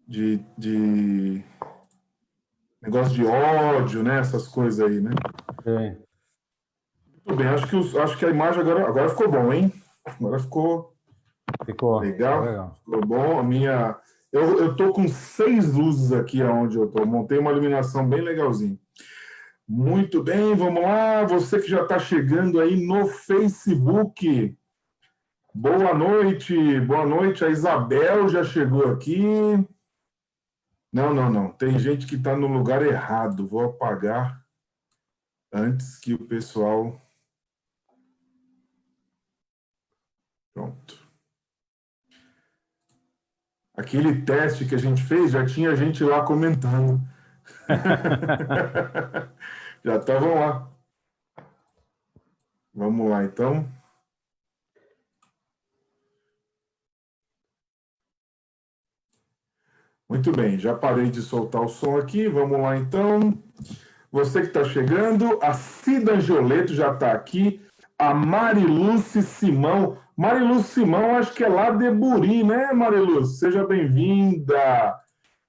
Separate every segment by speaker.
Speaker 1: de negócio de ódio, né? Essas coisas aí, né?
Speaker 2: Sim.
Speaker 1: Muito bem, acho que a imagem agora ficou bom, hein? Agora ficou legal. Ficou bom. Eu tô com 6 luzes aqui onde eu tô. Montei uma iluminação bem legalzinha. Muito bem, vamos lá. Você que já está chegando aí no Facebook. Boa noite, boa noite. A Isabel já chegou aqui. Não. Tem gente que está no lugar errado. Vou apagar antes que o pessoal... Pronto. Aquele teste que a gente fez, já tinha gente lá comentando. Já estavam lá. Vamos lá, então. Muito bem, já parei de soltar o som aqui. Vamos lá, então. Você que está chegando, a Cida Angioleto já está aqui. A Mariluce Simão. Mariluce Simão, acho que é lá de Buri, né, Mariluce? Seja bem-vinda.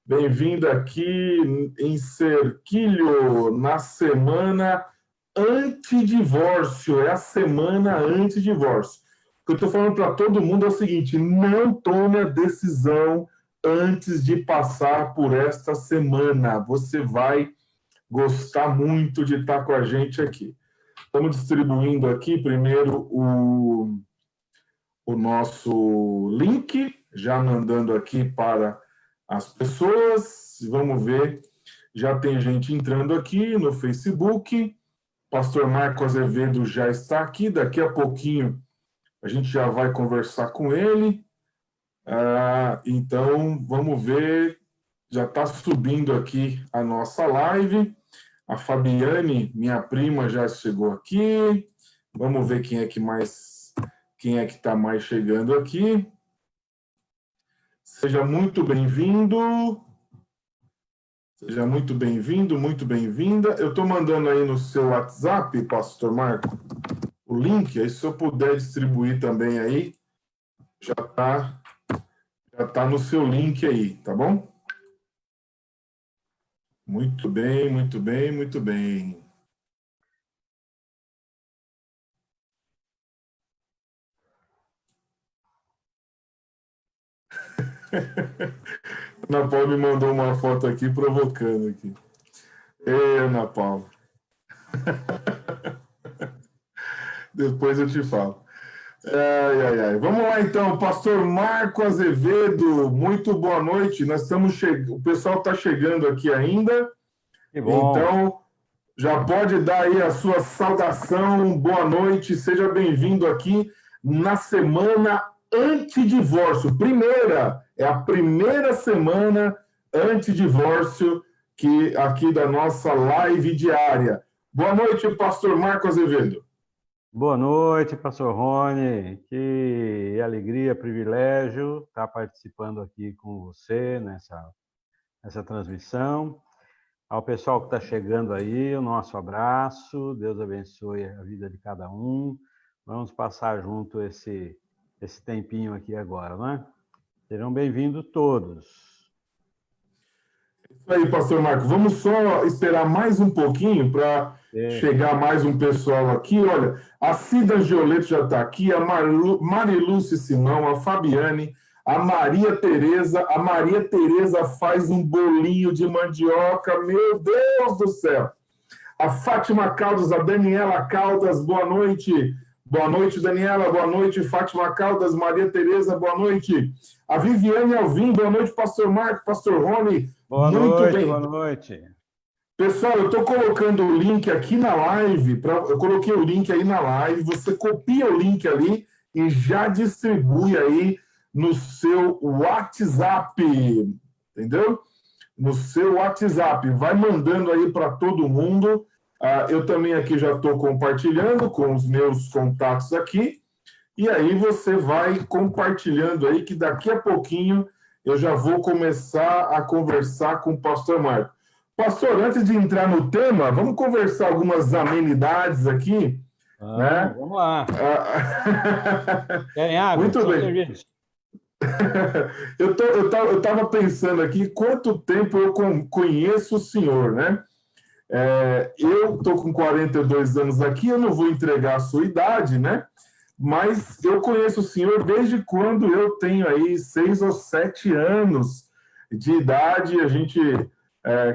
Speaker 1: Bem-vinda aqui em Cerquilho, na semana antidivórcio. É a semana antidivórcio. O que eu estou falando para todo mundo é o seguinte: não tome a decisão antes de passar por esta semana. Você vai gostar muito de estar com a gente aqui. Estamos distribuindo aqui primeiro o nosso link, já mandando aqui para as pessoas. Vamos ver, já tem gente entrando aqui no Facebook. Pastor Marco Azevedo já está aqui, daqui a pouquinho a gente já vai conversar com ele. Então, vamos ver, já está subindo aqui a nossa live. A Fabiane, minha prima, já chegou aqui. Vamos ver quem é que está mais chegando aqui. Seja muito bem-vindo. Seja muito bem-vindo, muito bem-vinda. Eu estou mandando aí no seu WhatsApp, Pastor Marco, o link. Aí, se eu puder distribuir também aí, já tá no seu link aí, tá bom? Muito bem, muito bem, muito bem. Ana Paula me mandou uma foto aqui provocando aqui. Ana Paula. Depois eu te falo. Ai. Vamos lá, então, Pastor Marco Azevedo, muito boa noite. Nós estamos chegando, o pessoal está chegando aqui ainda.
Speaker 2: Que bom.
Speaker 1: Então, já pode dar aí a sua saudação, boa noite, seja bem-vindo aqui na semana antidivórcio. É a primeira semana antidivórcio aqui da nossa live diária. Boa noite, Pastor Marco Azevedo.
Speaker 2: Boa noite, Pastor Rony. Que alegria, privilégio estar participando aqui com você nessa transmissão. Ao pessoal que está chegando aí, o nosso abraço. Deus abençoe a vida de cada um. Vamos passar junto esse tempinho aqui agora, né? Sejam bem-vindos todos.
Speaker 1: Isso aí, Pastor Marco. Vamos só esperar mais um pouquinho para chegar mais um pessoal aqui. Olha, a Cida Angioleto já está aqui, a Mariluce Simão, a Fabiane, a Maria Tereza. A Maria Tereza faz um bolinho de mandioca, meu Deus do céu. A Fátima Caldas, a Daniela Caldas, boa noite. Boa noite, Daniela. Boa noite, Fátima Caldas, Maria Tereza, boa noite. A Viviane Alvim, boa noite, Pastor Marco, Pastor Rony.
Speaker 2: Boa noite.
Speaker 1: Pessoal, eu estou colocando o link aqui na live, eu coloquei o link aí na live, você copia o link ali e já distribui aí no seu WhatsApp, entendeu? No seu WhatsApp, vai mandando aí para todo mundo. Eu também aqui já estou compartilhando com os meus contatos aqui, e aí você vai compartilhando aí, que daqui a pouquinho eu já vou começar a conversar com o Pastor Marco. Pastor, antes de entrar no tema, vamos conversar algumas amenidades aqui, né?
Speaker 2: Vamos lá. Querem água?
Speaker 1: Muito bem. Eu estava pensando aqui quanto tempo eu conheço o senhor, né? Eu estou com 42 anos aqui, eu não vou entregar a sua idade, né? Mas eu conheço o senhor desde quando eu tenho aí 6 ou 7 anos de idade. A gente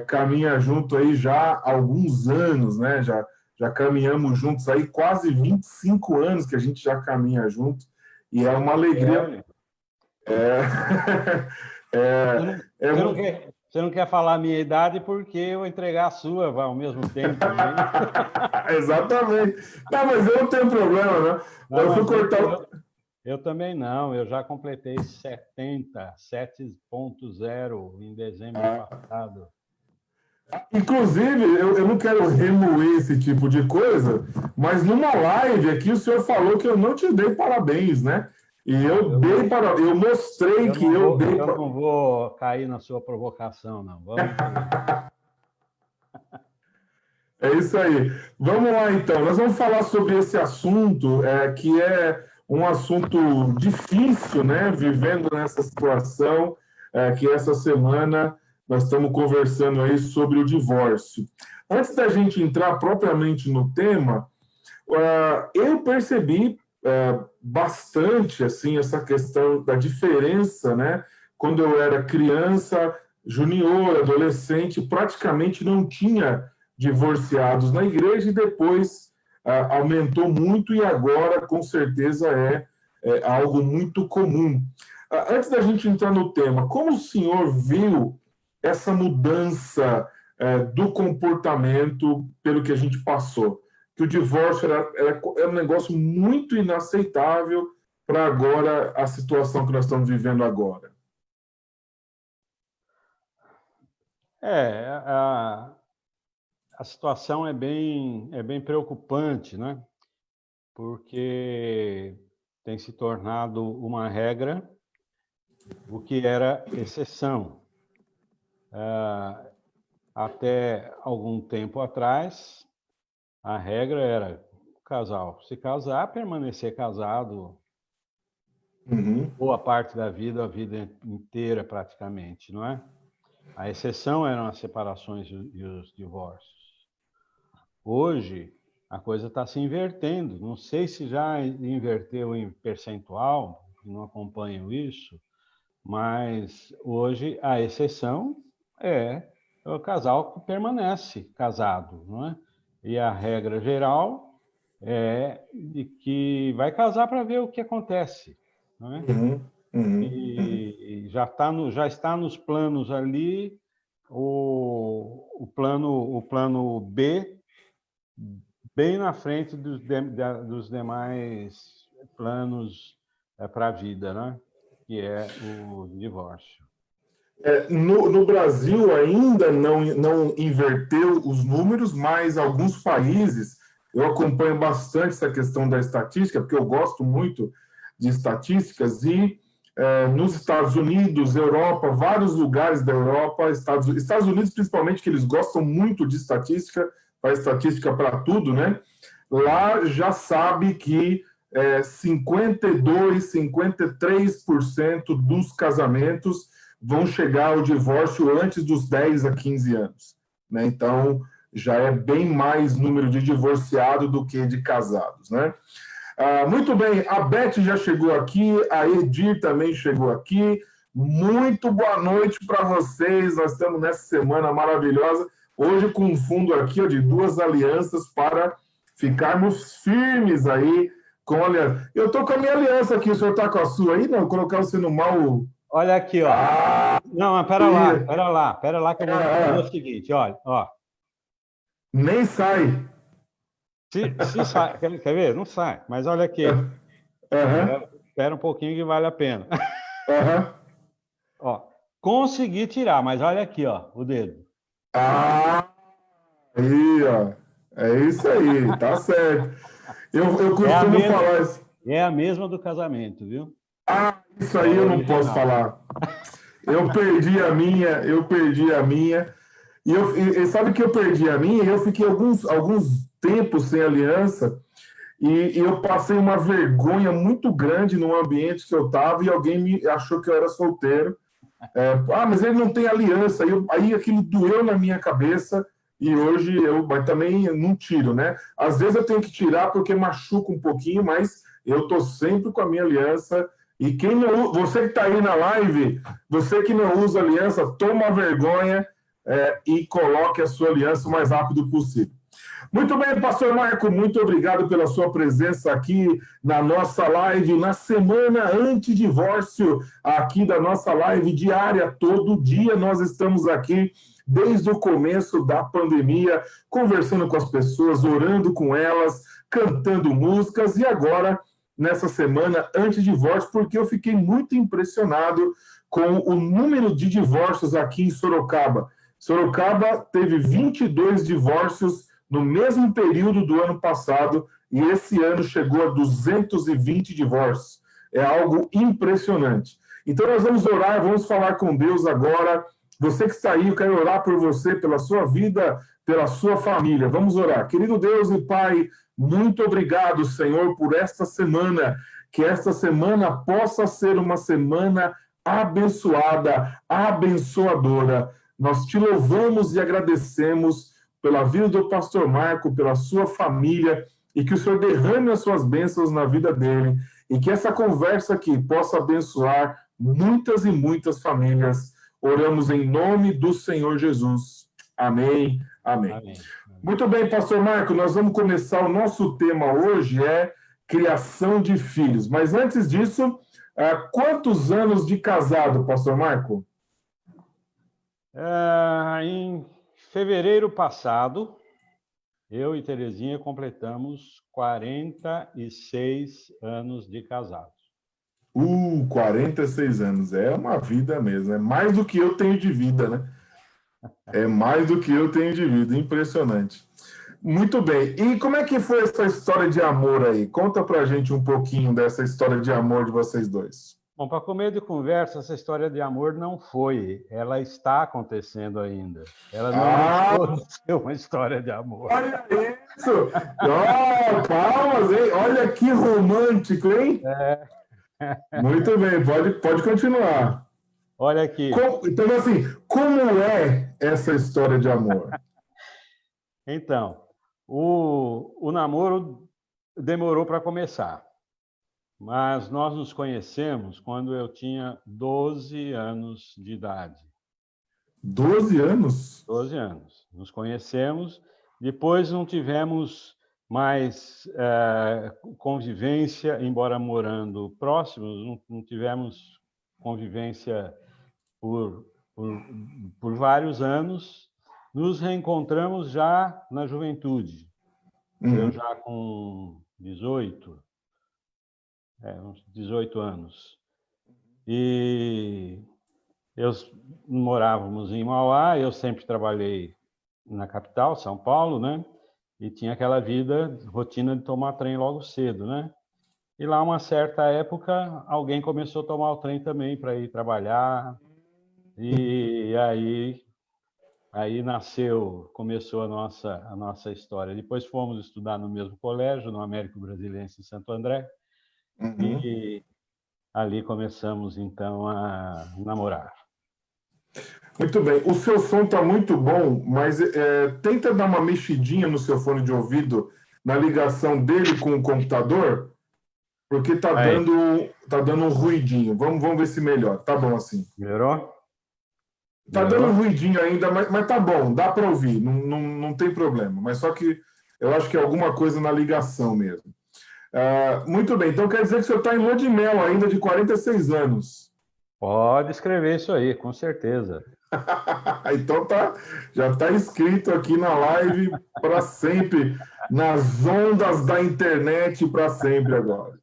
Speaker 1: caminha junto aí já há alguns anos, né? Já caminhamos juntos aí quase 25 anos que a gente já caminha junto. E é uma alegria.
Speaker 2: Olha,
Speaker 1: É,
Speaker 2: Você não,
Speaker 1: é,
Speaker 2: você não quer, você não quer falar a minha idade porque eu vou entregar a sua vai, ao mesmo tempo, não é isso?
Speaker 1: exatamente. Não, mas eu não tenho problema, né?
Speaker 2: Não,
Speaker 1: Eu fui
Speaker 2: mas
Speaker 1: cortar.
Speaker 2: eu também não, eu já completei 70, 7.0 em dezembro passado.
Speaker 1: Inclusive, eu não quero remoer esse tipo de coisa, mas numa live aqui o senhor falou que eu não te dei parabéns, né? E eu dei parabéns, eu mostrei que eu dei.
Speaker 2: Eu não vou cair na sua provocação, não. Vamos
Speaker 1: É isso aí. Vamos lá, então. Nós vamos falar sobre esse assunto, que é um assunto difícil, né? Vivendo nessa situação, que essa semana nós estamos conversando aí sobre o divórcio. Antes da gente entrar propriamente no tema, eu percebi bastante assim essa questão da diferença, né? Quando eu era criança, junior, adolescente, praticamente não tinha divorciados na igreja e depois aumentou muito e agora com certeza é algo muito comum. Antes da gente entrar no tema, como o senhor viu essa mudança do comportamento pelo que a gente passou? Que o divórcio era um negócio muito inaceitável para agora a situação que nós estamos vivendo agora.
Speaker 2: a situação é bem preocupante, né? Porque tem se tornado uma regra o que era exceção. Até algum tempo atrás, a regra era o casal se casar, permanecer casado boa parte da vida, a vida inteira praticamente, não é? A exceção eram as separações e os divórcios. Hoje, a coisa está se invertendo. Não sei se já inverteu em percentual, não acompanho isso, mas hoje a exceção é o casal que permanece casado, não é? E a regra geral é de que vai casar para ver o que acontece, não é? E já está nos planos ali o plano B bem na frente dos demais planos para a vida, né? Que é o divórcio.
Speaker 1: No Brasil ainda não inverteu os números, mas alguns países, eu acompanho bastante essa questão da estatística, porque eu gosto muito de estatísticas, e nos Estados Unidos, Europa, vários lugares da Europa, Estados Unidos principalmente, que eles gostam muito de estatística, faz estatística para tudo, né? Lá já sabe que 52%, 53% dos casamentos vão chegar ao divórcio antes dos 10 a 15 anos. Né? Então, já é bem mais número de divorciados do que de casados. Né? Muito bem, a Beth já chegou aqui, a Edir também chegou aqui. Muito boa noite para vocês. Nós estamos nessa semana maravilhosa. Hoje com um fundo aqui de 2 alianças para ficarmos firmes aí com a aliança. Eu estou com a minha aliança aqui, o senhor está com a sua aí? Não, colocar você no mal...
Speaker 2: Olha aqui, ó. Não, mas pera lá, que eu vou fazer o seguinte, olha, ó.
Speaker 1: Nem sai.
Speaker 2: Se sai, quer ver? Não sai, mas olha aqui. Espera um pouquinho que vale a pena. Ó, consegui tirar, mas olha aqui, ó, o dedo.
Speaker 1: Aí, ó. É isso aí, tá certo. Eu costumo falar isso.
Speaker 2: É a mesma do casamento, viu?
Speaker 1: Isso aí eu não posso falar. Eu perdi a minha. E sabe que eu perdi a minha e eu fiquei alguns tempos sem aliança. e eu passei uma vergonha muito grande no ambiente que eu estava e alguém me achou que eu era solteiro. Mas ele não tem aliança. Aí aquilo doeu na minha cabeça e hoje mas também não tiro, né? Às vezes eu tenho que tirar porque machuca um pouquinho, mas eu estou sempre com a minha aliança. E quem não, você que está aí na live, você que não usa aliança, toma vergonha e coloque a sua aliança o mais rápido possível. Muito bem, pastor Marco, muito obrigado pela sua presença aqui na nossa live, na semana anti-divórcio, aqui da nossa live diária. Todo dia nós estamos aqui, desde o começo da pandemia, conversando com as pessoas, orando com elas, cantando músicas, e agora, nessa semana anti-divórcio, porque eu fiquei muito impressionado com o número de divórcios aqui em Sorocaba. Sorocaba teve 22 divórcios no mesmo período do ano passado, e esse ano chegou a 220 divórcios. É algo impressionante. Então nós vamos orar, vamos falar com Deus agora. Você que está aí, eu quero orar por você, pela sua vida, pela sua família. Vamos orar. Querido Deus e Pai, muito obrigado, Senhor, por esta semana. Que esta semana possa ser uma semana abençoada, abençoadora. Nós te louvamos e agradecemos pela vida do pastor Marco, pela sua família, e que o Senhor derrame as suas bênçãos na vida dele, e que essa conversa aqui possa abençoar muitas e muitas famílias. Oramos em nome do Senhor Jesus. Amém, amém.
Speaker 2: Amém.
Speaker 1: Muito bem, pastor Marco, nós vamos começar. O nosso tema hoje é criação de filhos. Mas antes disso, quantos anos de casado, pastor Marco?
Speaker 2: Em fevereiro passado, eu e Terezinha completamos 46 anos de casados.
Speaker 1: 46 anos. É uma vida mesmo. É mais do que eu tenho de vida, né? É mais do que eu tenho de vida. Impressionante. Muito bem. E como é que foi essa história de amor aí? Conta pra gente um pouquinho dessa história de amor de vocês dois.
Speaker 2: Bom, para começo de conversa, essa história de amor não foi. Ela está acontecendo ainda. Ela não deixou de ser uma história de amor.
Speaker 1: Olha isso! Palmas, hein? Olha que romântico, hein? Muito bem, pode continuar.
Speaker 2: Olha aqui.
Speaker 1: Então, assim, como é essa história de amor?
Speaker 2: Então, o namoro demorou para começar. Mas nós nos conhecemos quando eu tinha 12 anos de idade.
Speaker 1: 12 anos?
Speaker 2: 12 anos. Nos conhecemos, depois não tivemos mais convivência, embora morando próximos, não tivemos convivência por vários anos. Nos reencontramos já na juventude. Eu já com 18, uns 18 anos. E morávamos em Mauá, eu sempre trabalhei na capital, São Paulo, né? E tinha aquela rotina de tomar trem logo cedo, né? E lá, uma certa época, alguém começou a tomar o trem também para ir trabalhar. E aí começou a nossa história. Depois fomos estudar no mesmo colégio, no Américo Brasiliense em Santo André. E ali começamos, então, a namorar.
Speaker 1: Muito bem. O seu som está muito bom, mas tenta dar uma mexidinha no seu fone de ouvido na ligação dele com o computador, porque está dando um ruidinho. Vamos ver se melhora. Tá bom assim.
Speaker 2: Melhorou?
Speaker 1: Tá dando um ruidinho ainda, mas tá bom, dá para ouvir, não tem problema. Mas só que eu acho que é alguma coisa na ligação mesmo. Muito bem, então quer dizer que o senhor está em lua de mel ainda, de 46 anos.
Speaker 2: Pode escrever isso aí, com certeza.
Speaker 1: Então já está escrito aqui na live para sempre, nas ondas da internet para sempre agora.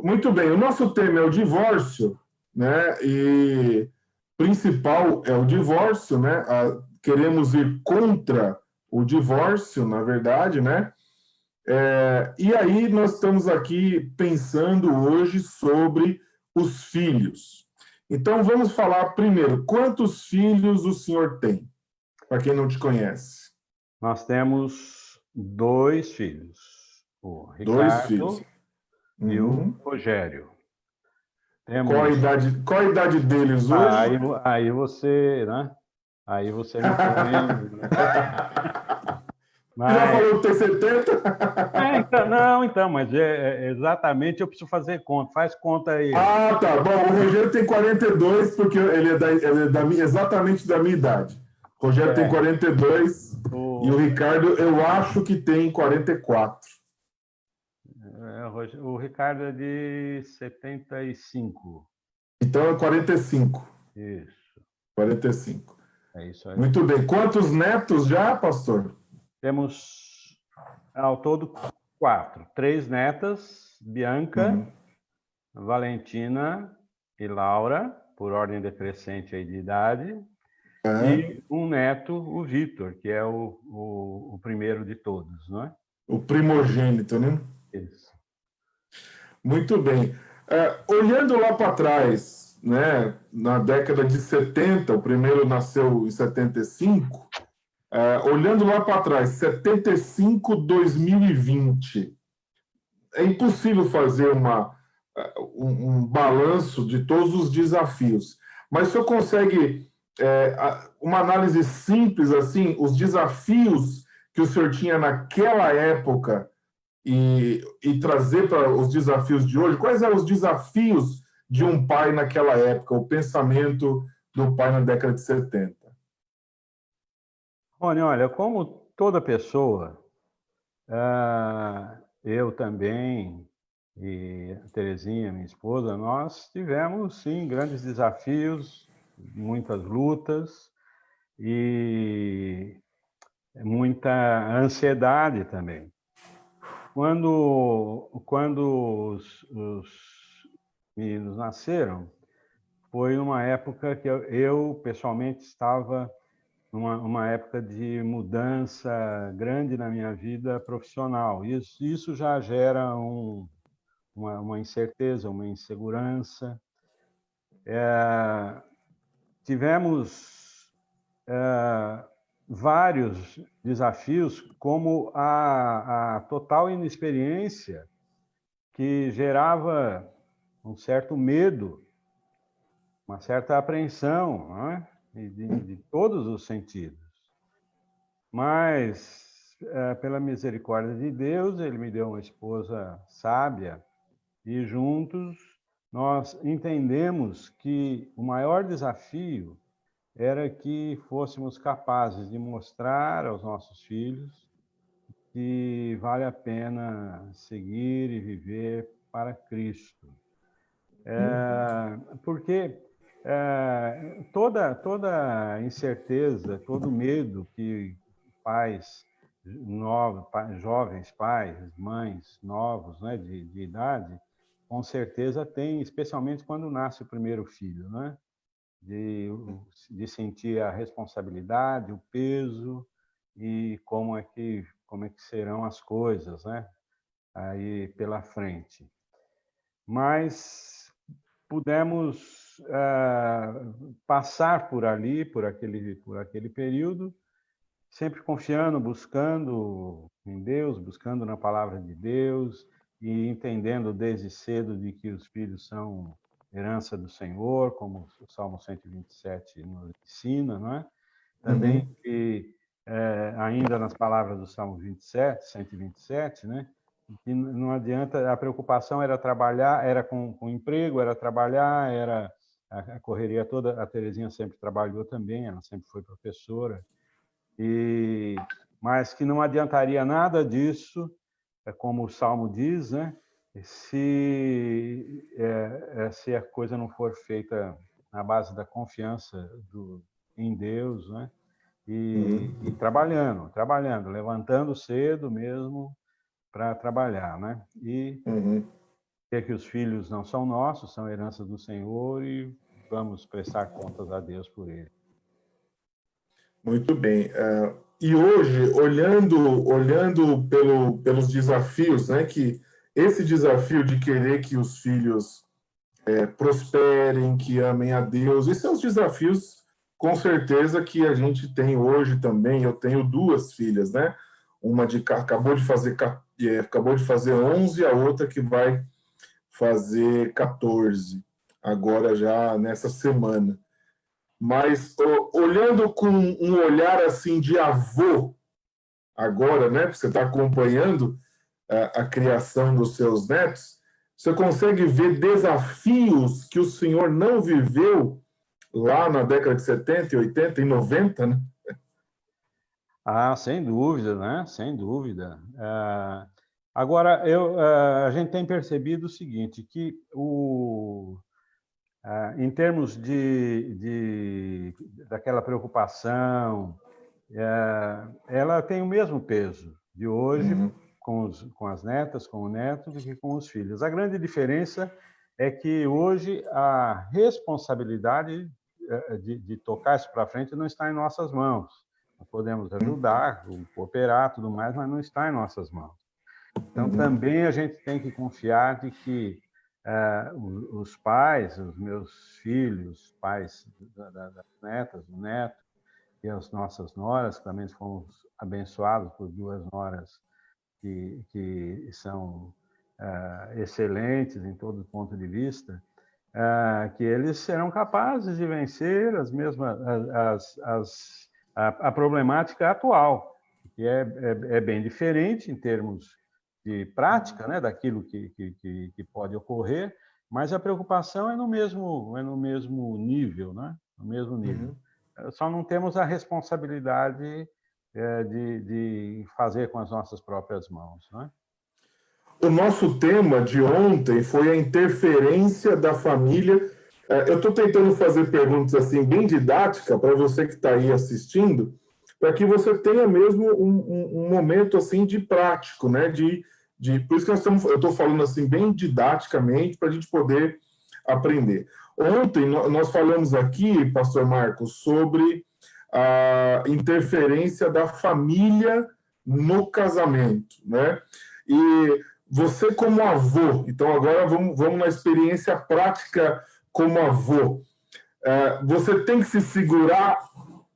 Speaker 1: Muito bem, o nosso tema é o divórcio, né? E principal é o divórcio, né? Queremos ir contra o divórcio, na verdade, né? E aí nós estamos aqui pensando hoje sobre os filhos. Então vamos falar primeiro, quantos filhos o senhor tem? Para quem não te conhece.
Speaker 2: Nós temos 2 filhos. o
Speaker 1: Dois
Speaker 2: Ricardo
Speaker 1: filhos.
Speaker 2: e o
Speaker 1: Uhum.
Speaker 2: Rogério.
Speaker 1: Qual a idade deles hoje?
Speaker 2: Aí você, né? Aí você me põe, né?
Speaker 1: Você já
Speaker 2: Mas,
Speaker 1: falou que tem 70?
Speaker 2: então, não, então, mas exatamente eu preciso fazer conta. Faz conta aí.
Speaker 1: Ah, tá. Bom, o Rogério tem 42, porque ele é exatamente da minha idade. O Rogério tem
Speaker 2: É,
Speaker 1: 42 e o
Speaker 2: o,
Speaker 1: Ricardo, eu acho que tem 44.
Speaker 2: o Ricardo é de 75.
Speaker 1: Então é 45.
Speaker 2: Isso,
Speaker 1: 45.
Speaker 2: é isso aí.
Speaker 1: Muito bem. Quantos netos já, pastor?
Speaker 2: Temos ao todo 4. 3 netas, Bianca,
Speaker 1: Uhum.
Speaker 2: Valentina e Laura, por ordem decrescente aí de idade,
Speaker 1: É,
Speaker 2: e um neto, o Vitor, que é o primeiro de todos, não é?
Speaker 1: o primogênito, né?
Speaker 2: Isso.
Speaker 1: Muito bem. Olhando lá para trás, né, na década de 70, o primeiro nasceu em 75, olhando lá para trás, 75, 2020, é impossível fazer um balanço de todos os desafios. Mas o senhor consegue, uma análise simples, assim, os desafios que o senhor tinha naquela época e trazer para os desafios de hoje? Quais eram os desafios de um pai naquela época, o pensamento do pai na década de 70?
Speaker 2: Rony, olha, como toda pessoa, eu também e a Terezinha, minha esposa, nós tivemos, sim, grandes desafios, muitas lutas e muita ansiedade também. Quando os meninos nasceram, foi uma época que eu pessoalmente estava numa época de mudança grande na minha vida profissional. Isso já gera uma incerteza, uma insegurança. Tivemos vários desafios, como a total inexperiência que gerava um certo medo, uma certa apreensão, não é? De todos os sentidos. Mas, pela misericórdia de Deus, Ele me deu uma esposa sábia e juntos nós entendemos que o maior desafio era que fôssemos capazes de mostrar aos nossos filhos que vale a pena seguir e viver para Cristo. Porque toda incerteza, todo medo que pais novos, jovens pais, mães novos, né, de idade, com certeza tem, especialmente quando nasce o primeiro filho, né? De sentir a responsabilidade, o peso e como é que serão as coisas, né? Aí pela frente. Mas pudemos passar por ali, por aquele período, sempre confiando, buscando em Deus, buscando na palavra de Deus e entendendo desde cedo de que os filhos são herança do Senhor, como o Salmo 127 nos ensina, não é? Também
Speaker 1: Uhum.
Speaker 2: que, ainda nas palavras do Salmo 127, né? Que não adianta, a preocupação era trabalhar, era com emprego, era trabalhar, era a correria toda. A Terezinha sempre trabalhou também, ela sempre foi professora, mas que não adiantaria nada disso, como o Salmo diz, né? Se a coisa não for feita na base da confiança em Deus, né? E trabalhando, levantando cedo mesmo para trabalhar, né? E
Speaker 1: Uhum.
Speaker 2: que os filhos não são nossos, são herança do Senhor e vamos prestar contas a Deus por ele.
Speaker 1: Muito bem. E hoje, olhando pelos desafios, né, que esse desafio de querer que os filhos prosperem, que amem a Deus, esses são os desafios, com certeza, que a gente tem hoje também. Eu tenho duas filhas, né? Acabou de fazer acabou de fazer 11, a outra que vai fazer 14, agora já nessa semana. Mas olhando com um olhar assim de avô, agora, né? Porque você está acompanhando a criação dos seus netos, você consegue ver desafios que o senhor não viveu lá na década de 70, 80 e 90, né?
Speaker 2: Ah, sem dúvida, né? Sem dúvida. Agora, a gente tem percebido o seguinte, que em termos daquela preocupação, ela tem o mesmo peso de hoje com as netas, com o neto, do que com os filhos. A grande diferença é que hoje a responsabilidade de tocar isso para frente não está em nossas mãos. Nós podemos ajudar, cooperar, tudo mais, mas não está em nossas mãos. Então, também a gente tem que confiar de que os pais, os meus filhos, pais das netas, do neto, e as nossas noras, que também fomos abençoados por 2 noras que são excelentes em todo ponto de vista, que eles serão capazes de vencer a problemática atual, que é bem diferente em termos de prática, né, daquilo que pode ocorrer, mas a preocupação é no mesmo nível, né? No mesmo nível. Só não temos a responsabilidade de fazer com as nossas próprias mãos, né?
Speaker 1: O nosso tema de ontem foi a interferência da família. Eu estou tentando fazer perguntas assim bem didáticas para você que está aí assistindo, para que você tenha mesmo um momento assim de prático, né? Por isso que eu estou falando assim bem didaticamente para a gente poder aprender. Ontem nós falamos aqui, Pastor Marcos, sobre a interferência da família no casamento, né? E você como avô, então agora vamos na experiência prática como avô. Você tem que se segurar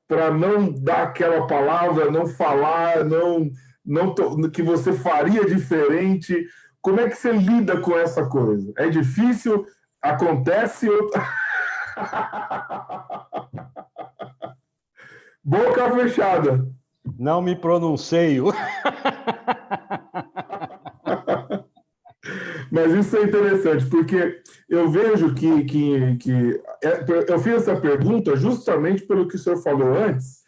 Speaker 1: para não dar aquela palavra, não falar, que você faria diferente. Como é que você lida com essa coisa? É difícil? Acontece? Boca fechada.
Speaker 2: Não me pronuncio.
Speaker 1: Mas isso é interessante, porque eu vejo eu fiz essa pergunta justamente pelo que o senhor falou antes,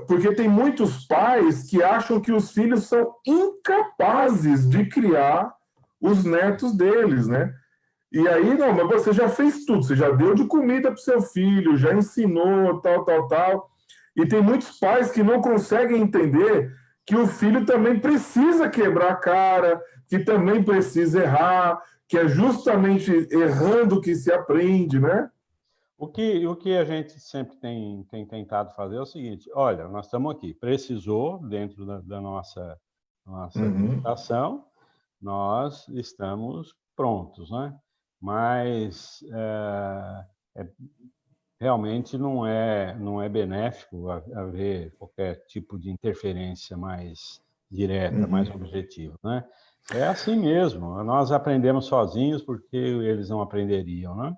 Speaker 1: porque tem muitos pais que acham que os filhos são incapazes de criar os netos deles, né? E aí, não, mas você já fez tudo, você já deu de comida para o seu filho, já ensinou, tal. E tem muitos pais que não conseguem entender que o filho também precisa quebrar a cara, que também precisa errar, que é justamente errando que se aprende, né?
Speaker 2: O que a gente sempre tem tentado fazer é o seguinte: olha, nós estamos aqui, precisou, dentro da nossa limitação, nós estamos prontos, né? Mas realmente não é benéfico haver qualquer tipo de interferência mais direta, mais objetiva, né? É assim mesmo, nós aprendemos sozinhos porque eles não aprenderiam, né?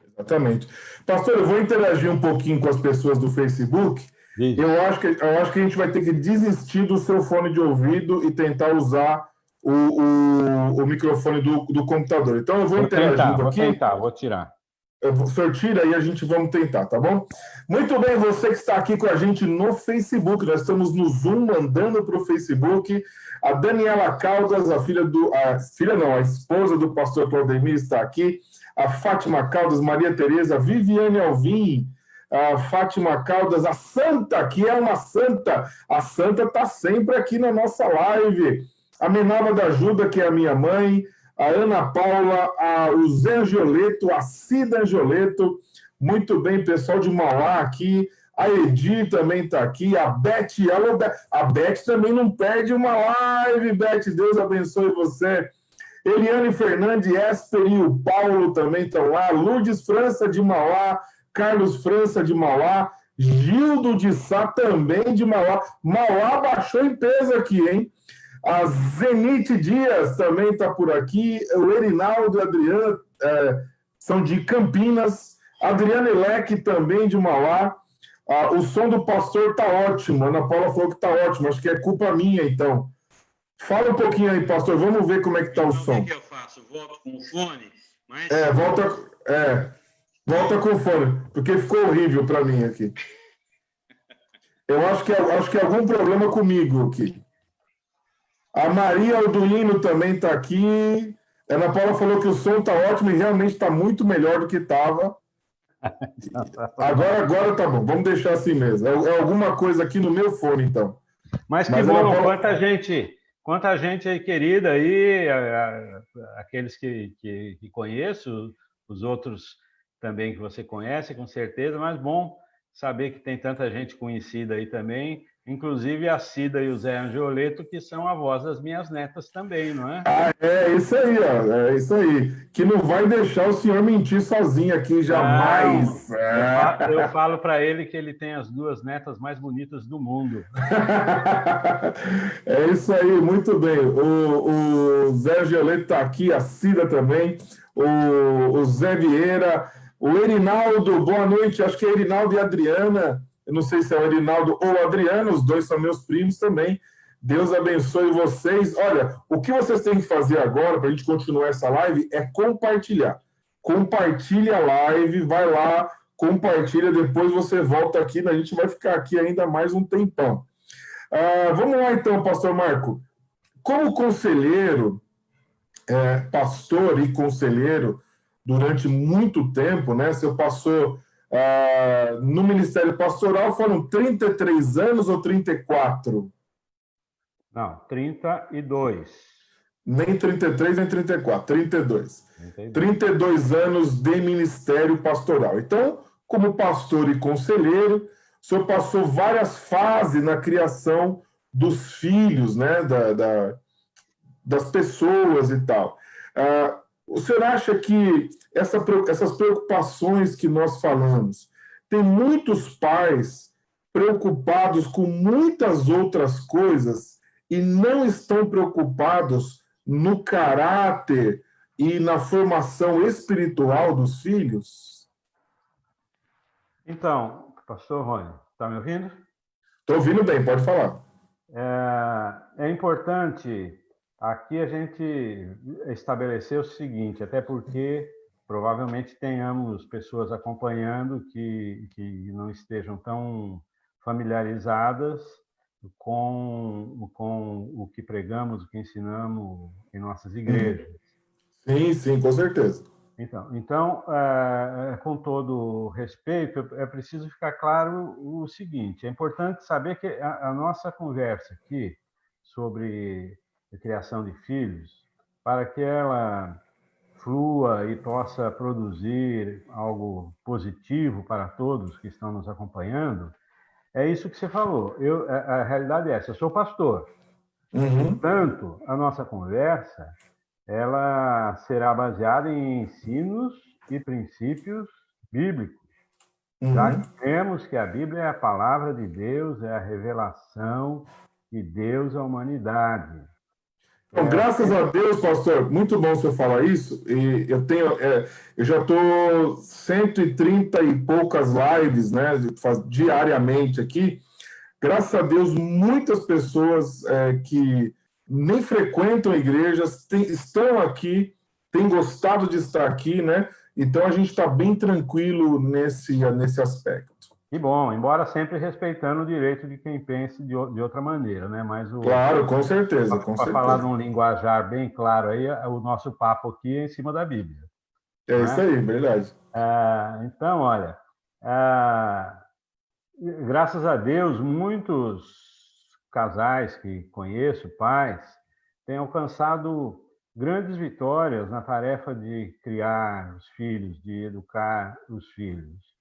Speaker 1: Exatamente. Pastor, eu vou interagir um pouquinho com as pessoas do Facebook. Eu acho que a gente vai ter que desistir do seu fone de ouvido e tentar usar o microfone do computador. Então, eu vou interagindo aqui.
Speaker 2: Vou tirar.
Speaker 1: O senhor tira e a gente vamos tentar, tá bom? Muito bem, você que está aqui com a gente no Facebook, nós estamos no Zoom, mandando para o Facebook. A Daniela Caldas, a esposa do pastor Claudemir está aqui. A Fátima Caldas, Maria Tereza, Viviane Alvim, a Fátima Caldas, a Santa, que é uma santa. A Santa está sempre aqui na nossa live. A Menava da Ajuda, que é a minha mãe. A Ana Paula, o Zé Angioleto, a Cida Angioleto, muito bem, pessoal de Mauá aqui, a Edi também está aqui, a Beth, a Beth também não perde uma live, Beth, Deus abençoe você. Eliane Fernandes, Esper e o Paulo também estão lá, Lourdes França de Mauá, Carlos França de Mauá, Gildo de Sá também de Mauá. Mauá baixou em peso aqui, hein? A Zenite Dias também está por aqui. O Erinaldo e a Adriana são de Campinas. A Adriana Elec também de Mauá. O som do pastor está ótimo. A Ana Paula falou que está ótimo. Acho que é culpa minha, então. Fala um pouquinho aí, pastor. Vamos ver como é que está o som.
Speaker 2: O que eu faço? Volto com o fone? Mas...
Speaker 1: volta com o fone, porque ficou horrível para mim aqui. Eu acho que é algum problema comigo aqui. A Maria Alduino também está aqui. A Ana Paula falou que o som está ótimo e realmente está muito melhor do que estava. Agora tá bom, vamos deixar assim mesmo. É alguma coisa aqui no meu fone, então.
Speaker 2: Mas que bom, Paula... quanta gente aí querida aí, aqueles que conheço, os outros também que você conhece, com certeza, mas bom saber que tem tanta gente conhecida aí também, inclusive a Cida e o Zé Angioleto, que são avós das minhas netas também, não é?
Speaker 1: É isso aí, ó, é isso aí. Que não vai deixar o senhor mentir sozinho aqui, jamais.
Speaker 2: Não, eu falo para ele que ele tem as 2 netas mais bonitas do mundo.
Speaker 1: É isso aí, muito bem. O Zé Angioleto está aqui, a Cida também, o Zé Vieira, o Erinaldo, boa noite, acho que é Erinaldo e Adriana, eu não sei se é o Erinaldo ou a Adriana, os dois são meus primos também. Deus abençoe vocês. Olha, o que vocês têm que fazer agora para a gente continuar essa live é compartilhar. Compartilha a live, vai lá, compartilha, depois você volta aqui, a gente vai ficar aqui ainda mais um tempão. Vamos lá então, pastor Marco. Como conselheiro, pastor e conselheiro, durante muito tempo, né? Você passou no Ministério Pastoral, foram 33 anos ou 34?
Speaker 2: Não, 32.
Speaker 1: Nem 33, nem 34, 32. 32 anos de Ministério Pastoral. Então, como pastor e conselheiro, o senhor passou várias fases na criação dos filhos, né? Das pessoas e tal. O senhor acha que essas preocupações que nós falamos, tem muitos pais preocupados com muitas outras coisas e não estão preocupados no caráter e na formação espiritual dos filhos?
Speaker 2: Então, pastor Rony, está me ouvindo?
Speaker 1: Estou ouvindo bem, pode falar.
Speaker 2: É importante aqui a gente estabelecer o seguinte, até porque provavelmente tenhamos pessoas acompanhando que não estejam tão familiarizadas com o que pregamos, o que ensinamos em nossas igrejas.
Speaker 1: Sim, com certeza.
Speaker 2: Então, com todo respeito, é preciso ficar claro o seguinte, é importante saber que a nossa conversa aqui sobre a criação de filhos, para que ela flua e possa produzir algo positivo para todos que estão nos acompanhando, é isso que você falou. A realidade é essa, eu sou pastor. Portanto, a nossa conversa ela será baseada em ensinos e princípios bíblicos. Já que temos que a Bíblia é a palavra de Deus, é a revelação de Deus à humanidade.
Speaker 1: Então, graças a Deus, pastor, muito bom você falar isso. E eu já estou 130 e poucas lives, né, diariamente aqui. Graças a Deus, muitas pessoas que nem frequentam igrejas estão aqui, têm gostado de estar aqui, né? Então a gente está bem tranquilo nesse aspecto.
Speaker 2: Que bom, embora sempre respeitando o direito de quem pense de outra maneira, né? Mas
Speaker 1: claro, com certeza.
Speaker 2: Para falar num linguajar bem claro aí, o nosso papo aqui é em cima da Bíblia.
Speaker 1: É isso aí, verdade.
Speaker 2: Então, olha, graças a Deus, muitos casais que conheço, pais, têm alcançado grandes vitórias na tarefa de criar os filhos, de educar os filhos.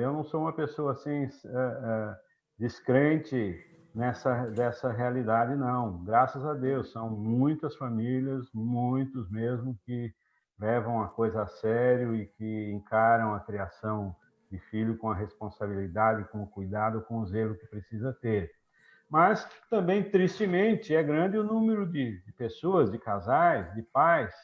Speaker 2: Eu não sou uma pessoa assim descrente dessa realidade, não. Graças a Deus, são muitas famílias, muitos mesmo, que levam a coisa a sério e que encaram a criação de filho com a responsabilidade, com o cuidado, com o zelo que precisa ter. Mas também, tristemente, é grande o número de pessoas, de casais, de pais,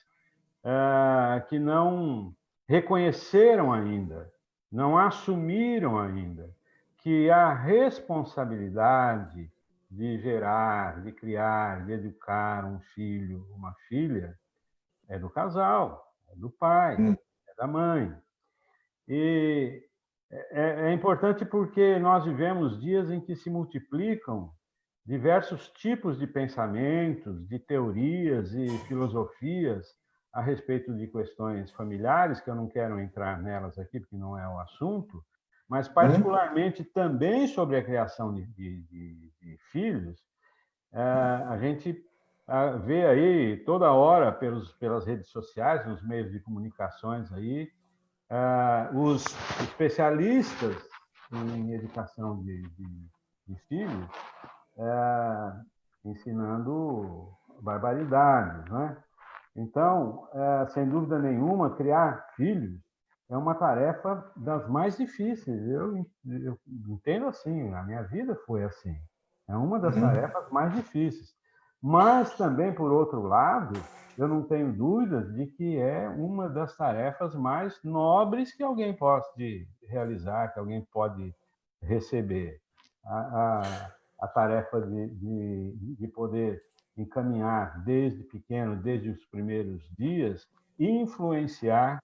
Speaker 2: que não reconheceram ainda, não assumiram ainda que a responsabilidade de gerar, de criar, de educar um filho, uma filha, é do casal, é do pai, é da mãe. E é importante porque nós vivemos dias em que se multiplicam diversos tipos de pensamentos, de teorias e filosofias a respeito de questões familiares, que eu não quero entrar nelas aqui, porque não é o assunto, mas particularmente também sobre a criação de filhos. A gente vê aí toda hora pelas redes sociais, nos meios de comunicações aí, os especialistas em educação de filhos ensinando barbaridades, né? Então, sem dúvida nenhuma, criar filhos é uma tarefa das mais difíceis. Eu entendo assim, a minha vida foi assim. É uma das tarefas mais difíceis. Mas também, por outro lado, eu não tenho dúvidas de que é uma das tarefas mais nobres que alguém pode realizar, que alguém pode receber. A tarefa de poder encaminhar desde pequeno, desde os primeiros dias, e influenciar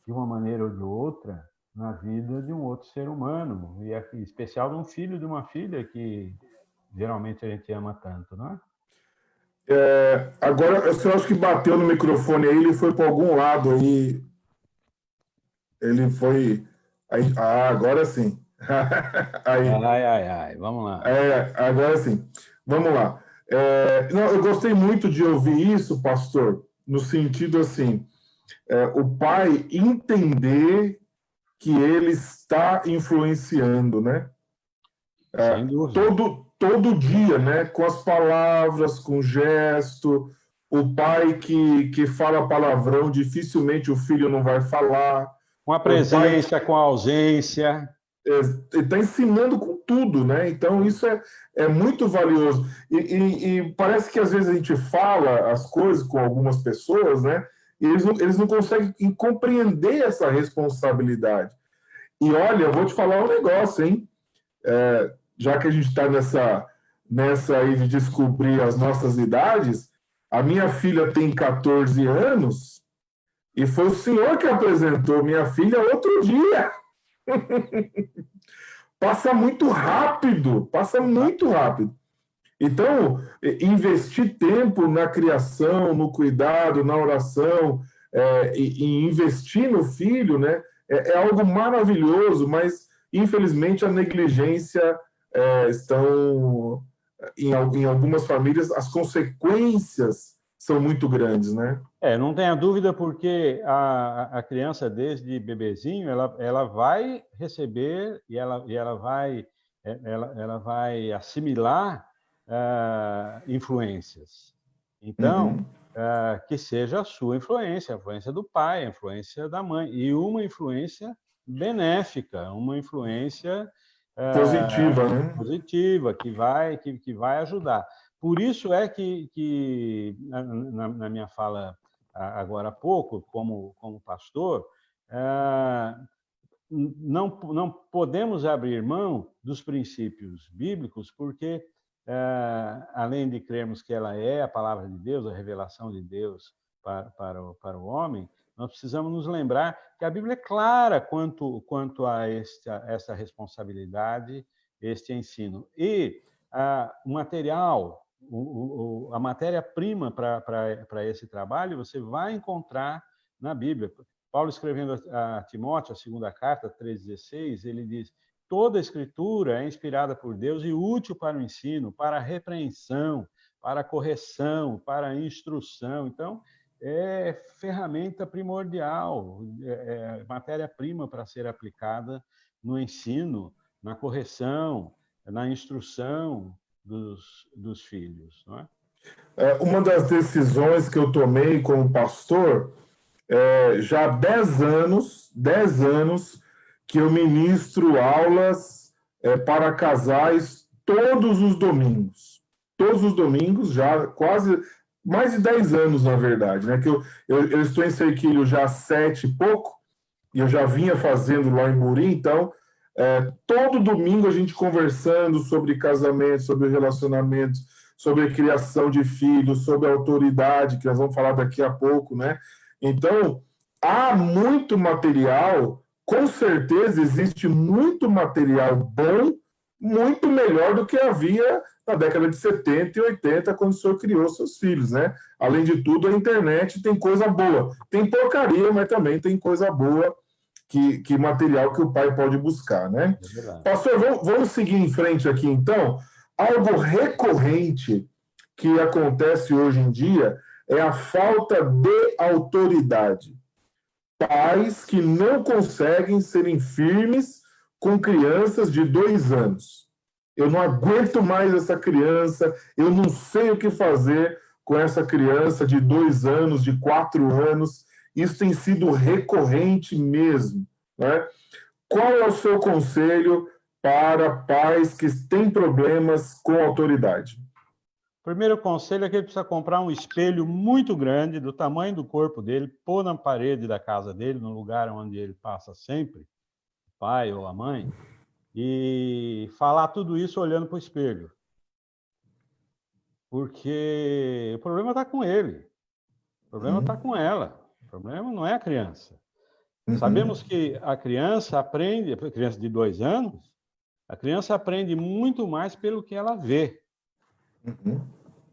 Speaker 2: de uma maneira ou de outra na vida de um outro ser humano, e em especial de um filho, de uma filha que geralmente a gente ama tanto, não é?
Speaker 1: Agora, eu acho que bateu no microfone aí, ele foi para algum lado aí. Ele foi. Agora sim. Aí.
Speaker 2: Ai, vamos lá.
Speaker 1: Agora sim. Vamos lá. Não, eu gostei muito de ouvir isso, pastor, no sentido assim, o pai entender que ele está influenciando, né?
Speaker 2: Sem dúvida.
Speaker 1: Todo dia, né? Com as palavras, com o gesto. O pai que fala palavrão, dificilmente o filho não vai falar.
Speaker 2: Com a presença, com a ausência.
Speaker 1: Ele está ensinando com tudo, né? Então, isso é muito valioso. E parece que às vezes a gente fala as coisas com algumas pessoas, né? E eles não conseguem compreender essa responsabilidade. E olha, eu vou te falar um negócio, hein? Já que a gente está nessa aí de descobrir as nossas idades, a minha filha tem 14 anos e foi o senhor que apresentou minha filha outro dia. Passa muito rápido, passa muito rápido. Então, investir tempo na criação, no cuidado, na oração, e investir no filho, né, é algo maravilhoso, mas, infelizmente, a negligência estão, em algumas famílias, as consequências são muito grandes, né?
Speaker 2: Não tenha dúvida, porque a criança, desde bebezinho, ela vai receber e ela vai assimilar influências. Então, que seja a sua influência, a influência do pai, a influência da mãe, e uma influência benéfica, uma influência
Speaker 1: Positiva, né?
Speaker 2: positiva, que vai ajudar. Por isso é que na minha fala agora há pouco, como pastor, não podemos abrir mão dos princípios bíblicos, porque, além de crermos que ela é a palavra de Deus, a revelação de Deus para o homem, nós precisamos nos lembrar que a Bíblia é clara quanto a essa responsabilidade, este ensino. E o material, a matéria-prima para esse trabalho, você vai encontrar na Bíblia. Paulo, escrevendo a Timóteo, a segunda carta, 3,16, ele diz: toda a Escritura é inspirada por Deus e útil para o ensino, para a repreensão, para a correção, para a instrução. Então, é ferramenta primordial, matéria-prima para ser aplicada no ensino, na correção, na instrução dos filhos, não é?
Speaker 1: Uma das decisões que eu tomei como pastor, já há 10 anos que eu ministro aulas para casais todos os domingos. Todos os domingos, já quase mais de 10 anos, na verdade, né? Que eu estou em Serquilho já há 7 e pouco, e eu já vinha fazendo lá em Muri, então todo domingo a gente conversando sobre casamento, sobre relacionamentos, sobre a criação de filhos, sobre a autoridade, que nós vamos falar daqui a pouco, né? Então, há muito material, com certeza existe muito material bom, muito melhor do que havia na década de 70 e 80, quando o senhor criou seus filhos, né? Além de tudo, a internet tem coisa boa. Tem porcaria, mas também tem coisa boa, que material que o pai pode buscar, né? Pastor, vamos seguir em frente aqui, então. Algo recorrente que acontece hoje em dia é a falta de autoridade. Pais que não conseguem serem firmes com crianças de 2 anos. Eu não aguento mais essa criança, eu não sei o que fazer com essa criança de 2 anos, de 4 anos. Isso tem sido recorrente mesmo, né? Qual é o seu conselho para pais que têm problemas com autoridade?
Speaker 2: O primeiro conselho é que ele precisa comprar um espelho muito grande, do tamanho do corpo dele, pôr na parede da casa dele, no lugar onde ele passa sempre, o pai ou a mãe, e falar tudo isso olhando para o espelho. Porque o problema está com ele, o problema está com ela, o problema não é a criança. Sabemos que a criança aprende, a criança de 2 anos, a criança aprende muito mais pelo que ela vê.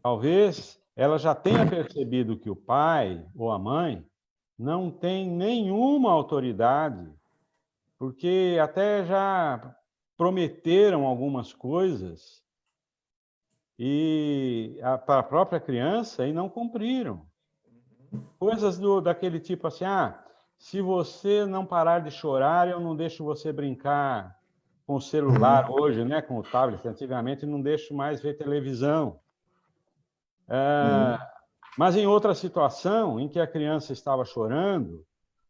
Speaker 2: Talvez ela já tenha percebido que o pai ou a mãe não tem nenhuma autoridade, porque até já prometeram algumas coisas para a própria criança e não cumpriram. Coisas daquele tipo assim, se você não parar de chorar, eu não deixo você brincar com o celular hoje, né, com o tablet. Antigamente não deixo mais ver televisão. Mas em outra situação, em que a criança estava chorando,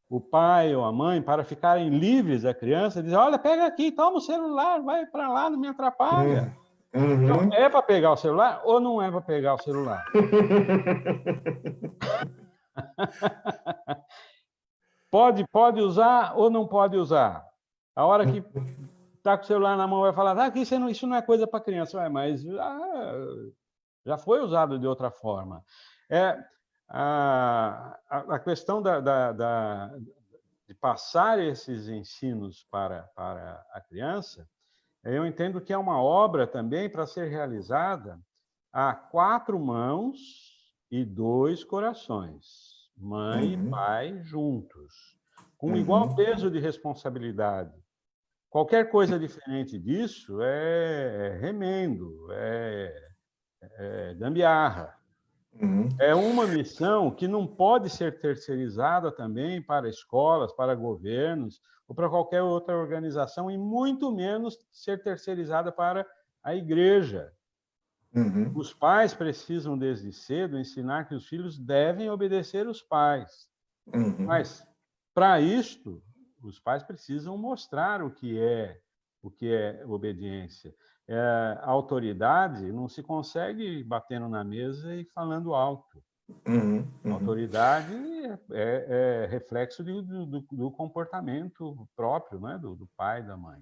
Speaker 2: o pai ou a mãe, para ficarem livres da criança, dizem: olha, pega aqui, toma o celular, vai para lá, não me atrapalha. Então, é para pegar o celular ou não é para pegar o celular? Pode usar ou não pode usar? A hora que está com o celular na mão, vai falar: que isso não é coisa para criança. Mas já foi usado de outra forma. A questão de passar esses ensinos para a criança, eu entendo que é uma obra também para ser realizada a 4 mãos e 2 corações. Mãe e pai juntos, com igual peso de responsabilidade. Qualquer coisa diferente disso é remendo, é gambiarra. É uma missão que não pode ser terceirizada também para escolas, para governos ou para qualquer outra organização, e muito menos ser terceirizada para a igreja. Os pais precisam, desde cedo, ensinar que os filhos devem obedecer os pais. Mas, para isto, os pais precisam mostrar o que é obediência. A autoridade não se consegue batendo na mesa e falando alto. A autoridade é reflexo do comportamento próprio, né? do pai e da mãe.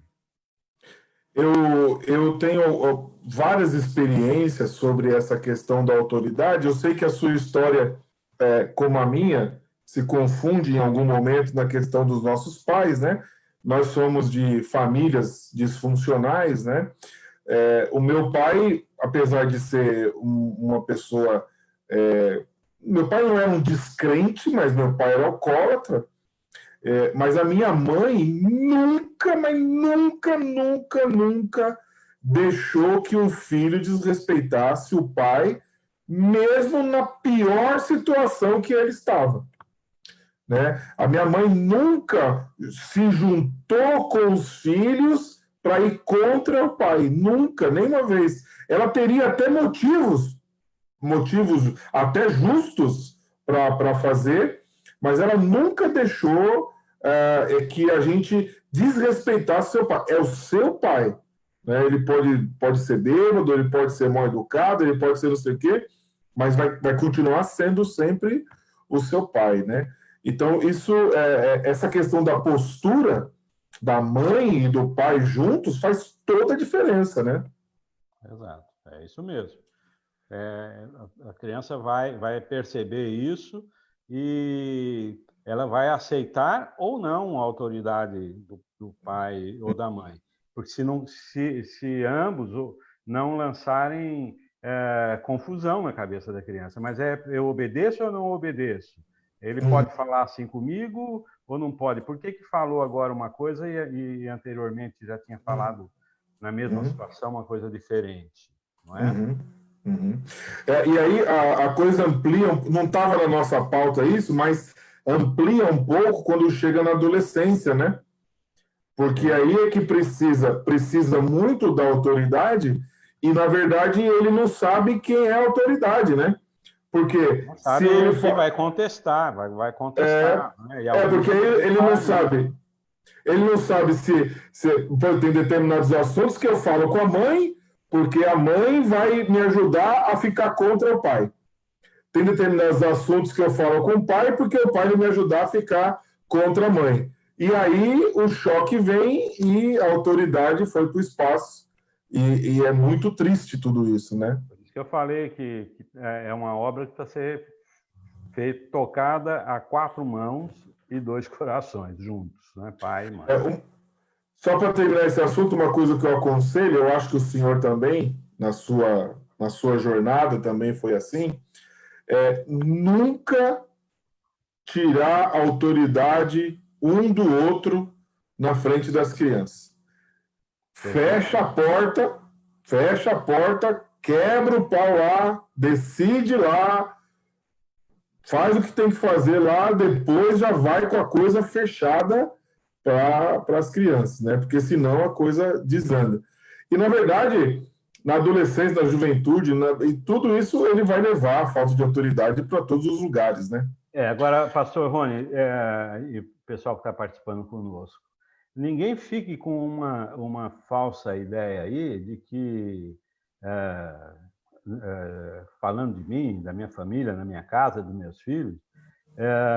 Speaker 1: Eu tenho várias experiências sobre essa questão da autoridade. Eu sei que a sua história, como a minha, se confunde em algum momento na questão dos nossos pais, né? Nós somos de famílias disfuncionais, né? O meu pai, apesar de ser uma pessoa... meu pai não era um descrente, mas meu pai era alcoólatra. Mas a minha mãe nunca, mas nunca deixou que um filho desrespeitasse o pai, mesmo na pior situação que ele estava. Né? A minha mãe nunca se juntou com os filhos para ir contra o pai, nunca, nem uma vez. Ela teria até motivos até justos para fazer, mas ela nunca deixou que a gente desrespeitasse seu pai. É o seu pai, né? Ele pode ser bêbado, ele pode ser mal educado, ele pode ser não sei o quê, mas vai continuar sendo sempre o seu pai, né? Então, essa questão da postura da mãe e do pai juntos faz toda a diferença, né?
Speaker 2: Exato, é isso mesmo. A criança vai perceber isso e ela vai aceitar ou não a autoridade do pai ou da mãe. Porque se ambos não lançarem confusão na cabeça da criança, mas eu obedeço ou não obedeço? Ele pode falar assim comigo ou não pode? Por que falou agora uma coisa e anteriormente já tinha falado na mesma situação uma coisa diferente? Não é?
Speaker 1: E aí a coisa amplia, não estava na nossa pauta isso, mas amplia um pouco quando chega na adolescência, né? Porque aí é que precisa muito da autoridade e, na verdade, ele não sabe quem é a autoridade, né? Porque
Speaker 2: não sabe
Speaker 1: se ele
Speaker 2: vai contestar, vai contestar. Né?
Speaker 1: Porque ele não sabe. Ele não sabe se tem determinados assuntos que eu falo com a mãe, porque a mãe vai me ajudar a ficar contra o pai. Tem determinados assuntos que eu falo com o pai, porque o pai vai me ajudar a ficar contra a mãe. E aí o choque vem e a autoridade foi para o espaço. E é muito triste tudo isso, né?
Speaker 2: Por isso que eu falei que é uma obra que está sendo tocada a 4 mãos e 2 corações juntos, né? Pai e mãe.
Speaker 1: Só para terminar esse assunto, uma coisa que eu aconselho, eu acho que o senhor também, na sua jornada também foi assim, nunca tirar a autoridade um do outro na frente das crianças. Fecha a porta, quebra o pau lá, decide lá, faz o que tem que fazer lá, depois já vai com a coisa fechada para as crianças, né? Porque senão a coisa desanda. E, na verdade, na adolescência, na juventude, e tudo isso ele vai levar a falta de autoridade para todos os lugares, né?
Speaker 2: Agora, pastor Rony, e o pessoal que está participando conosco, ninguém fique com uma falsa ideia aí de que, falando de mim, da minha família, na minha casa, dos meus filhos,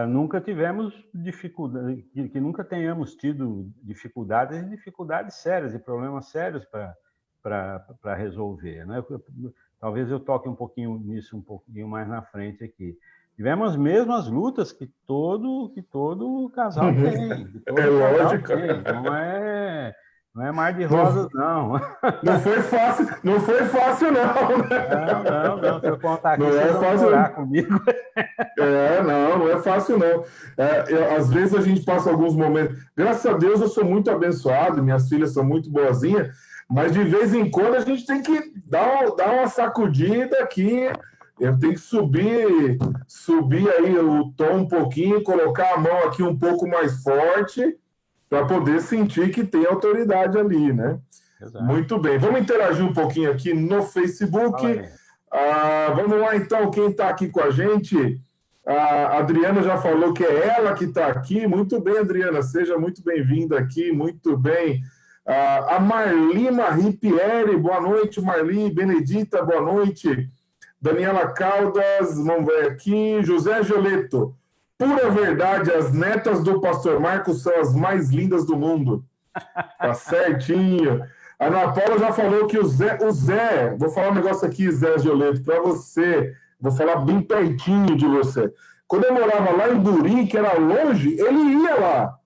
Speaker 2: nunca tivemos dificuldade, que nunca tenhamos tido dificuldades sérias e problemas sérios para resolver, né? Talvez eu toque um pouquinho nisso um pouquinho mais na frente aqui. Tivemos as mesmas lutas que todo casal tem.
Speaker 1: Lógico.
Speaker 2: Não é mar de rosas, não.
Speaker 1: Não foi fácil, não.
Speaker 2: Não. Se eu contar aqui, vocês vão chorar comigo.
Speaker 1: Não é fácil, não. Às vezes a gente passa alguns momentos. Graças a Deus eu sou muito abençoado, minhas filhas são muito boazinhas, mas de vez em quando a gente tem que dar uma sacudida aqui. Eu tenho que subir aí o tom um pouquinho, colocar a mão aqui um pouco mais forte para poder sentir que tem autoridade ali, né? Exato. Muito bem. Vamos interagir um pouquinho aqui no Facebook. Vamos lá, então, quem está aqui com a gente? A Adriana já falou que é ela que está aqui. Muito bem, Adriana, seja muito bem-vinda aqui, muito bem. A Marli Marie Pierre, boa noite, Marli. Benedita, boa noite. Daniela Caldas, vamos ver aqui. José Gioleto, pura verdade, as netas do pastor Marcos são as mais lindas do mundo. Tá certinho. A Ana Paula já falou que o Zé, vou falar um negócio aqui, Zé Gioleto, para você, vou falar bem pertinho de você. Quando eu morava lá em Buri, que era longe, ele ia lá.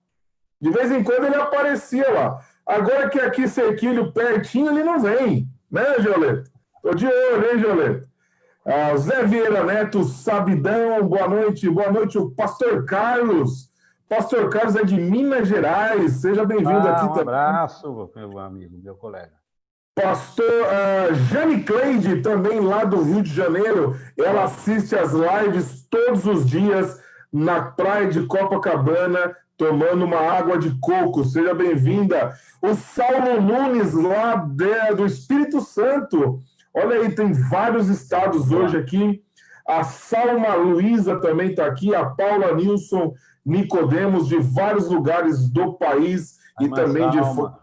Speaker 1: De vez em quando ele aparecia lá. Agora que aqui Cerquilho pertinho, ele não vem. Né, Gioleto? Tô de olho, hein, Gioleto? Zé Vieira Neto, Sabidão, boa noite, o Pastor Carlos. Pastor Carlos é de Minas Gerais, seja bem-vindo aqui também.
Speaker 2: Um abraço, meu amigo, meu colega.
Speaker 1: Pastor Jane Cleide, também lá do Rio de Janeiro, ela assiste as lives todos os dias na praia de Copacabana, tomando uma água de coco, seja bem-vinda. O Saulo Nunes, lá do Espírito Santo. Olha aí, tem vários estados hoje aqui. A Salma Luiza também está aqui. A Paula Nilson Nicodemos, de vários lugares do país e também de fora.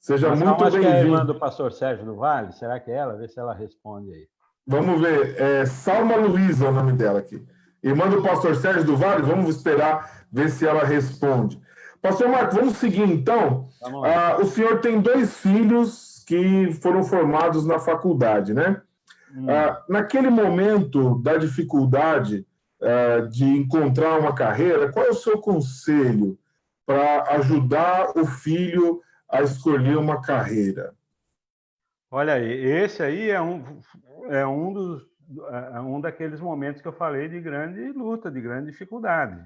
Speaker 1: Seja
Speaker 2: Mas
Speaker 1: muito
Speaker 2: acho que é a irmã
Speaker 1: bem-vindo.
Speaker 2: do pastor Sérgio do Vale, será que é ela? Vê se ela responde aí.
Speaker 1: Vamos ver, Salma Luiza é o nome dela aqui. Irmã do pastor Sérgio do Vale, vamos esperar ver se ela responde. Pastor Marco, vamos seguir então.
Speaker 2: Vamos lá.
Speaker 1: O senhor tem 2 filhos que foram formados na faculdade, né? Naquele momento da dificuldade de encontrar uma carreira, qual é o seu conselho para ajudar o filho a escolher uma carreira?
Speaker 2: Olha aí, esse aí é um daqueles momentos que eu falei de grande luta, de grande dificuldade.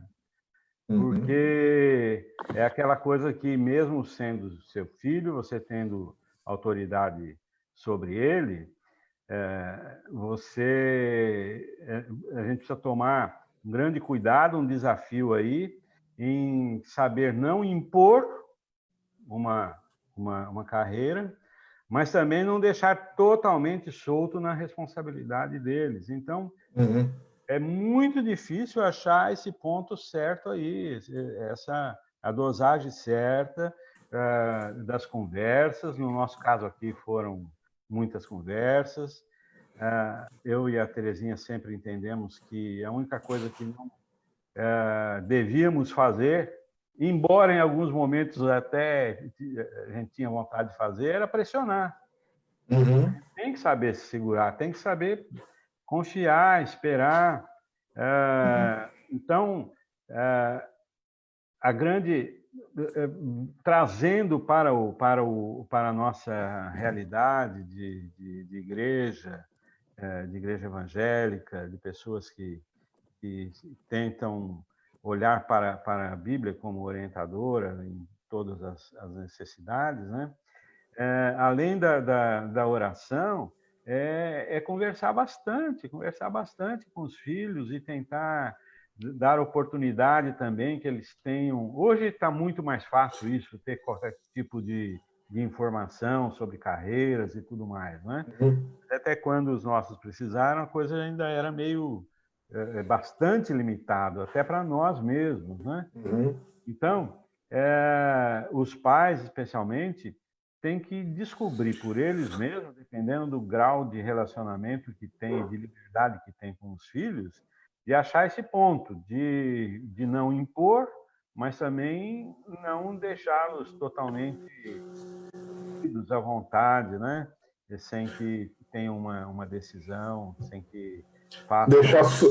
Speaker 2: Porque é aquela coisa que, mesmo sendo seu filho, você tendo autoridade sobre ele, a gente precisa tomar um grande cuidado, um desafio aí, em saber não impor uma carreira, mas também não deixar totalmente solto na responsabilidade deles. Então, é muito difícil achar esse ponto certo aí, a dosagem certa das conversas. No nosso caso aqui foram muitas conversas. Eu e a Terezinha sempre entendemos que a única coisa que não devíamos fazer, embora em alguns momentos até a gente tinha vontade de fazer, era pressionar. Tem que saber se segurar, tem que saber confiar, esperar. Então, a grande trazendo para a nossa realidade de igreja evangélica, de pessoas que tentam olhar para a Bíblia como orientadora em todas as necessidades, né? Além da oração, conversar bastante com os filhos e tentar dar oportunidade também que eles tenham. Hoje está muito mais fácil isso, ter qualquer tipo de informação sobre carreiras e tudo mais, né? Até quando os nossos precisaram, a coisa ainda era meio bastante limitado, até para nós mesmos, né? Então, os pais, especialmente, têm que descobrir por eles mesmos, dependendo do grau de relacionamento que tem, de liberdade que tem com os filhos, de achar esse ponto, de não impor, mas também não deixá-los totalmente à vontade, né? Sem que tenham uma decisão, sem que façam...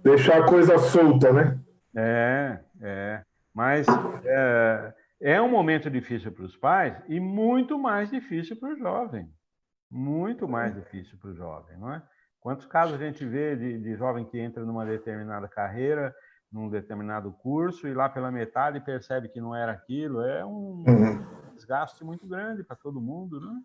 Speaker 1: Deixar a coisa solta, né?
Speaker 2: Mas é um momento difícil para os pais e muito mais difícil para o jovem. Muito mais difícil para o jovem, não é? Quantos casos a gente vê de jovem que entra numa determinada carreira, num determinado curso, e lá pela metade percebe que não era aquilo? É um desgaste muito grande para todo mundo, né?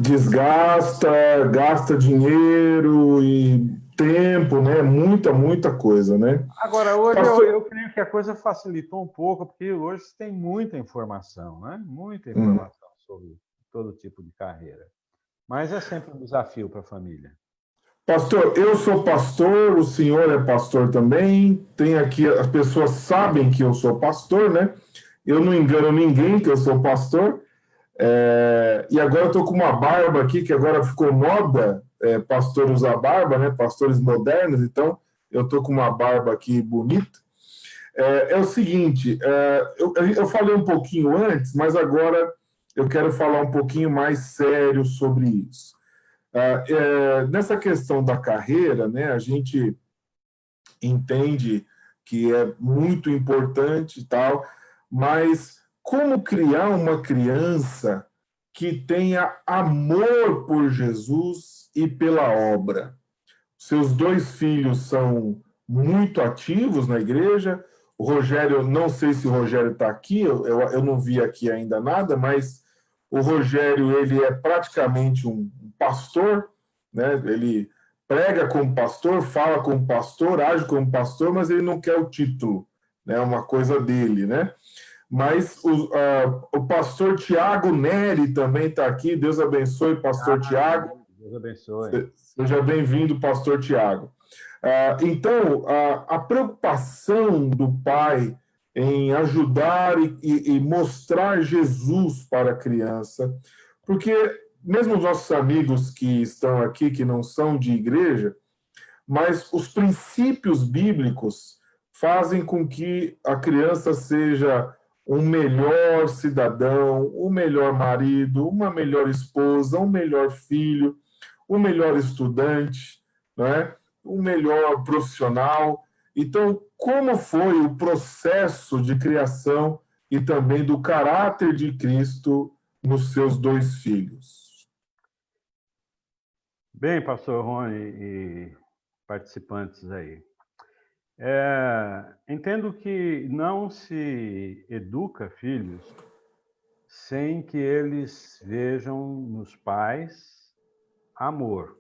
Speaker 1: Desgasta, gasta dinheiro e tempo, né? Muita coisa, né?
Speaker 2: Agora, hoje eu creio que a coisa facilitou um pouco, porque hoje tem muita informação, né? Muita informação sobre todo tipo de carreira. Mas é sempre um desafio para a família.
Speaker 1: Pastor, eu sou pastor, o senhor é pastor também. Tem aqui, as pessoas sabem que eu sou pastor, né? Eu não engano ninguém que eu sou pastor. E agora eu estou com uma barba aqui, que agora ficou moda, pastor usar barba, né? Pastores modernos, então eu estou com uma barba aqui bonita. É o seguinte, eu falei um pouquinho antes, mas agora eu quero falar um pouquinho mais sério sobre isso. Nessa questão da carreira, né, a gente entende que é muito importante e tal, mas como criar uma criança que tenha amor por Jesus e pela obra? Seus 2 filhos são muito ativos na igreja. O Rogério, não sei se o Rogério está aqui, eu não vi aqui ainda nada, mas o Rogério, ele é praticamente um pastor, né? Ele prega como pastor, fala como pastor, age como pastor, mas ele não quer o título, né? É uma coisa dele, né? Mas o pastor Tiago Neri também está aqui. Deus abençoe, pastor Tiago.
Speaker 2: Deus abençoe.
Speaker 1: Seja bem-vindo, pastor Tiago. Então, a preocupação do pai em ajudar e mostrar Jesus para a criança, porque mesmo os nossos amigos que estão aqui, que não são de igreja, mas os princípios bíblicos fazem com que a criança seja um melhor cidadão, um melhor marido, uma melhor esposa, um melhor filho, um melhor estudante, né? Um melhor profissional. Então, como foi o processo de criação e também do caráter de Cristo nos seus dois filhos?
Speaker 2: Bem, pastor Rony e participantes aí. Entendo que não se educa filhos sem que eles vejam nos pais amor.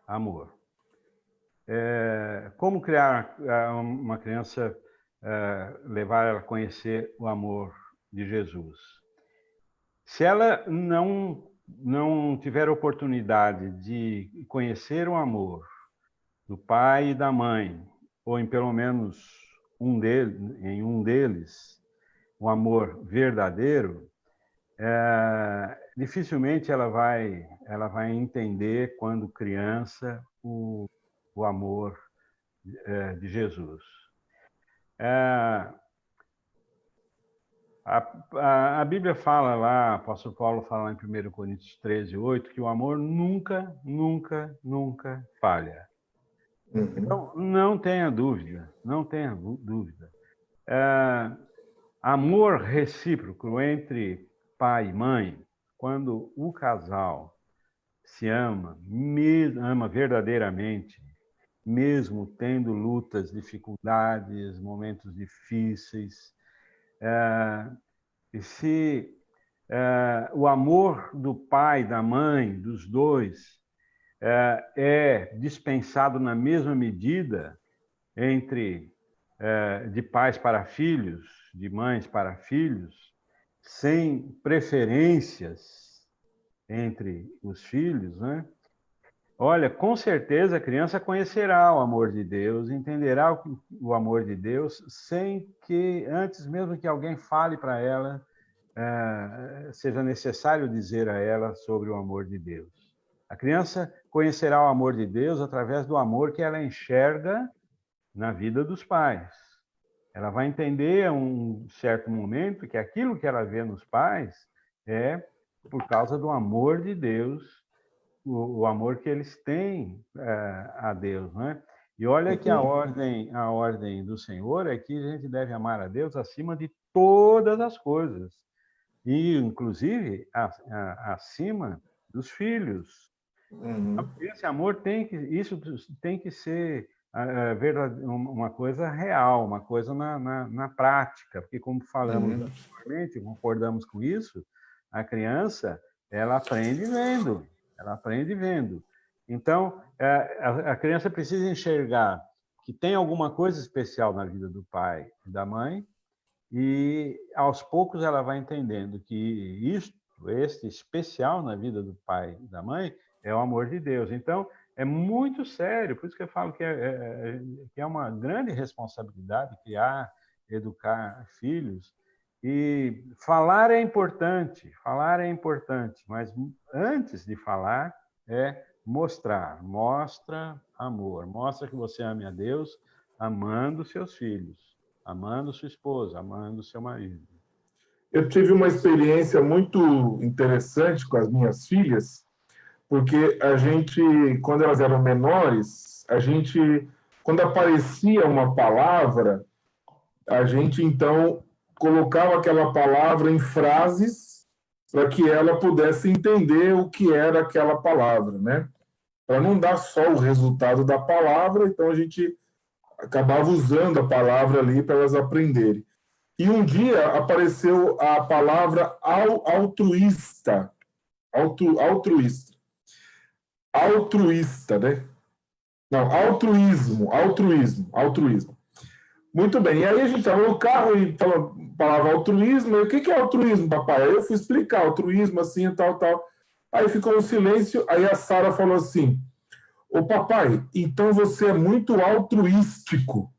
Speaker 2: Amor. Como criar uma criança, levar ela a conhecer o amor de Jesus? Se ela não tiver oportunidade de conhecer o amor do pai e da mãe, ou em pelo menos em um deles, um amor verdadeiro, dificilmente ela vai entender, quando criança, o amor de Jesus. A Bíblia fala lá, o apóstolo Paulo fala lá em 1 Coríntios 13:8, que o amor nunca, nunca, nunca falha. Então, não tenha dúvida, não tenha dúvida. Amor recíproco entre pai e mãe, quando o casal se ama verdadeiramente, mesmo tendo lutas, dificuldades, momentos difíceis, e se o amor do pai, da mãe, dos dois, é dispensado na mesma medida entre de pais para filhos, de mães para filhos, sem preferências entre os filhos, né? Olha, com certeza a criança conhecerá o amor de Deus, entenderá o amor de Deus, sem que, antes mesmo que alguém fale para ela, seja necessário dizer a ela sobre o amor de Deus. A criança conhecerá o amor de Deus através do amor que ela enxerga na vida dos pais. Ela vai entender a um certo momento que aquilo que ela vê nos pais é por causa do amor de Deus, o amor que eles têm a Deus, né? E olha que a ordem do Senhor é que a gente deve amar a Deus acima de todas as coisas, e inclusive acima dos filhos. Então, esse amor isso tem que ser uma coisa real, uma coisa na prática, porque, como falamos anteriormente, concordamos com isso, a criança, ela aprende vendo. Ela aprende vendo. Então, a criança precisa enxergar que tem alguma coisa especial na vida do pai e da mãe, e aos poucos ela vai entendendo que este especial na vida do pai e da mãe é o amor de Deus. Então, é muito sério, por isso que eu falo que é uma grande responsabilidade criar, educar filhos. E falar é importante, mas antes de falar é mostrar. Mostra amor, mostra que você ama a Deus amando seus filhos, amando sua esposa, amando seu marido.
Speaker 1: Eu tive uma experiência muito interessante com as minhas filhas, porque a gente, quando elas eram menores, quando aparecia uma palavra, a gente então colocava aquela palavra em frases para que ela pudesse entender o que era aquela palavra, né? Para não dar só o resultado da palavra, então a gente acabava usando a palavra ali para elas aprenderem. E um dia apareceu a palavra altruísta. Altruísta, né? Não, altruísmo. Muito bem. E aí a gente estava no carro e falava altruísmo. E o que é altruísmo, papai? Aí eu fui explicar altruísmo assim, tal. Aí ficou um silêncio. Aí a Sara falou assim: ô papai, então você é muito altruístico.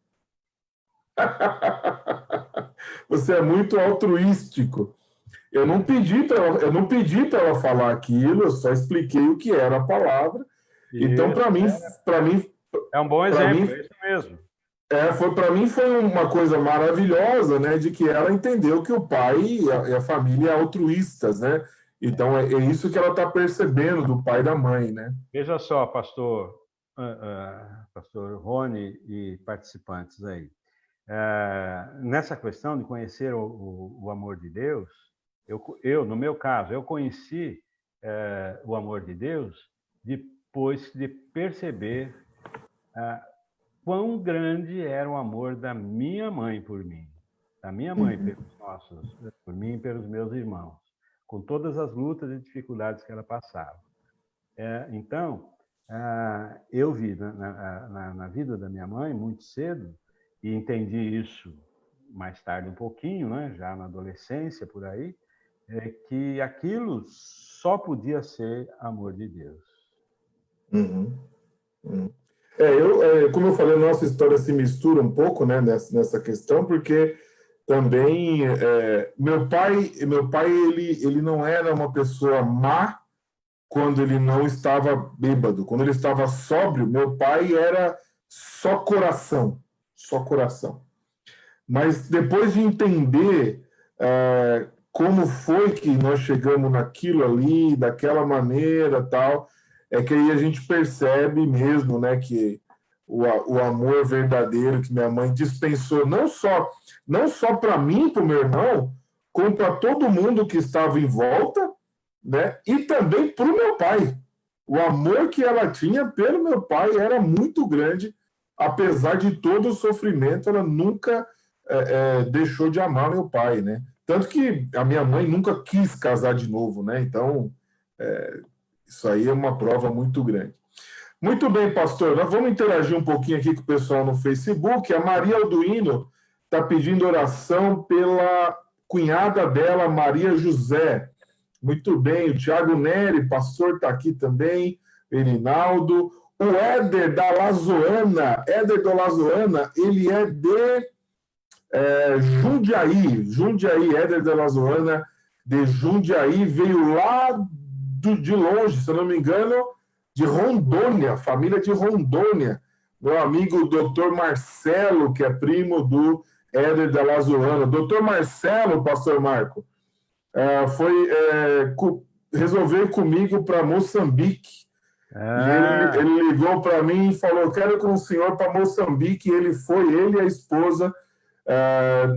Speaker 1: você é muito altruístico. Eu não pedi para ela falar aquilo, eu só expliquei o que era a palavra. Então,
Speaker 2: Isso,
Speaker 1: para mim,
Speaker 2: é um bom
Speaker 1: para
Speaker 2: exemplo,
Speaker 1: mim,
Speaker 2: é isso mesmo.
Speaker 1: para mim foi uma coisa maravilhosa, né, de que ela entendeu que o pai e a família é altruístas, né? Então é isso que ela está percebendo do pai e da mãe, né?
Speaker 2: Veja só, pastor Rony e participantes aí. Nessa questão de conhecer o amor de Deus, no meu caso, eu conheci o amor de Deus depois de perceber quão grande era o amor da minha mãe por mim, da minha mãe por mim e pelos meus irmãos, com todas as lutas e dificuldades que ela passava. Então, eu vi na vida da minha mãe muito cedo, e entendi isso mais tarde um pouquinho, né, já na adolescência, por aí, que aquilo só podia ser amor de Deus.
Speaker 1: Uhum. Uhum. Como eu falei, a nossa história se mistura um pouco, né, nessa questão, porque também meu pai ele não era uma pessoa má quando ele não estava bêbado. Quando ele estava sóbrio, meu pai era só coração, só coração. Mas depois de entender como foi que nós chegamos naquilo ali, daquela maneira, tal, é que aí a gente percebe mesmo, né, que o amor verdadeiro que minha mãe dispensou não só para mim, para o meu irmão, como para todo mundo que estava em volta, né, e também para o meu pai. O amor que ela tinha pelo meu pai era muito grande, apesar de todo o sofrimento, ela nunca deixou de amar meu pai, né? Tanto que a minha mãe nunca quis casar de novo, né? Então, isso aí é uma prova muito grande. Muito bem, pastor. Nós vamos interagir um pouquinho aqui com o pessoal no Facebook. A Maria Alduino está pedindo oração pela cunhada dela, Maria José. Muito bem. O Tiago Neri, pastor, está aqui também. Erinaldo. O Éder da Lazoana. Éder da Lazoana, ele é de Jundiaí, Éder da Lazoana, de Jundiaí, veio lá de longe, se eu não me engano, de Rondônia, família de Rondônia. Meu amigo Dr. Marcelo, que é primo do Éder da Lazoana. Dr. Marcelo, pastor Marco, resolveu ir comigo para Moçambique. E ele ligou para mim e falou: eu quero ir com o senhor para Moçambique. E ele e a esposa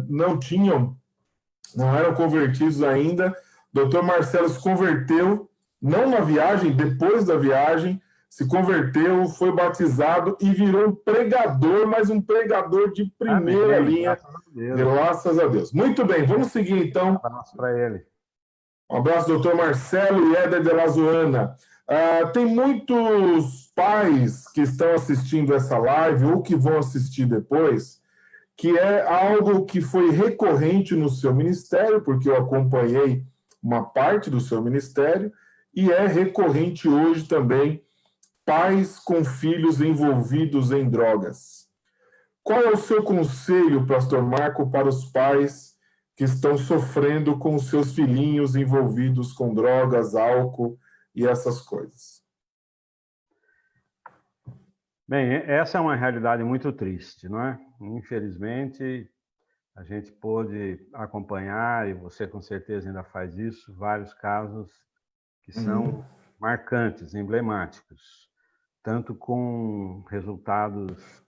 Speaker 1: não eram convertidos ainda. Dr. Marcelo se converteu, não na viagem, depois da viagem, se converteu, foi batizado e virou um pregador, mas um pregador de primeira linha. Graças a Deus. Muito bem, vamos seguir então.
Speaker 2: Um abraço para ele.
Speaker 1: Um abraço, doutor Marcelo e Éder de Lazoana. Tem muitos pais que estão assistindo essa live ou que vão assistir depois, que é algo que foi recorrente no seu ministério, porque eu acompanhei uma parte do seu ministério, e é recorrente hoje também, pais com filhos envolvidos em drogas. Qual é o seu conselho, pastor Marco, para os pais que estão sofrendo com os seus filhinhos envolvidos com drogas, álcool e essas coisas?
Speaker 2: Bem, essa é uma realidade muito triste, não é? Infelizmente, a gente pôde acompanhar, e você com certeza ainda faz isso, vários casos que são marcantes, emblemáticos, tanto com resultados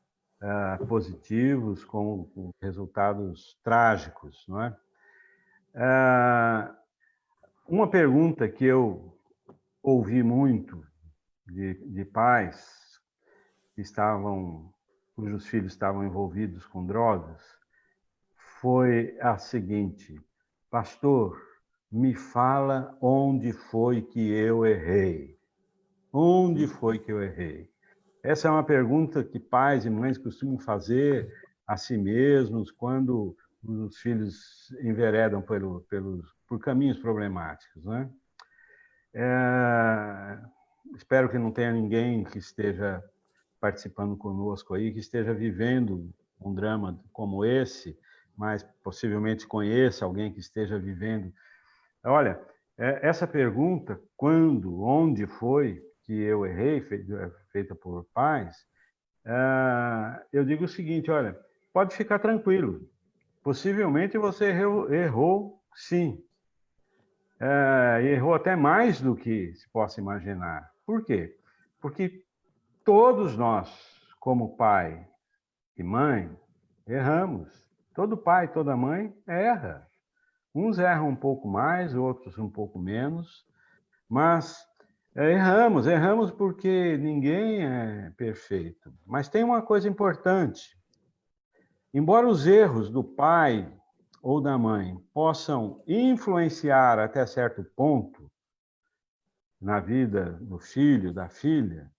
Speaker 2: positivos, como resultados trágicos, não é? Uma pergunta que eu ouvi muito de pais cujos filhos estavam envolvidos com drogas, foi a seguinte: pastor, me fala onde foi que eu errei. Onde foi que eu errei? Essa é uma pergunta que pais e mães costumam fazer a si mesmos quando os filhos enveredam por caminhos problemáticos, né? Espero que não tenha ninguém que esteja participando conosco aí, que esteja vivendo um drama como esse, mas possivelmente conheça alguém que esteja vivendo. Olha, essa pergunta, quando, onde foi que eu errei, feita por pais, eu digo o seguinte, olha, pode ficar tranquilo, possivelmente você errou sim, errou até mais do que se possa imaginar. Por quê? Porque todos nós, como pai e mãe, erramos. Todo pai, toda mãe erra. Uns erram um pouco mais, outros um pouco menos, mas erramos porque ninguém é perfeito. Mas tem uma coisa importante. Embora os erros do pai ou da mãe possam influenciar até certo ponto na vida do filho, da filha,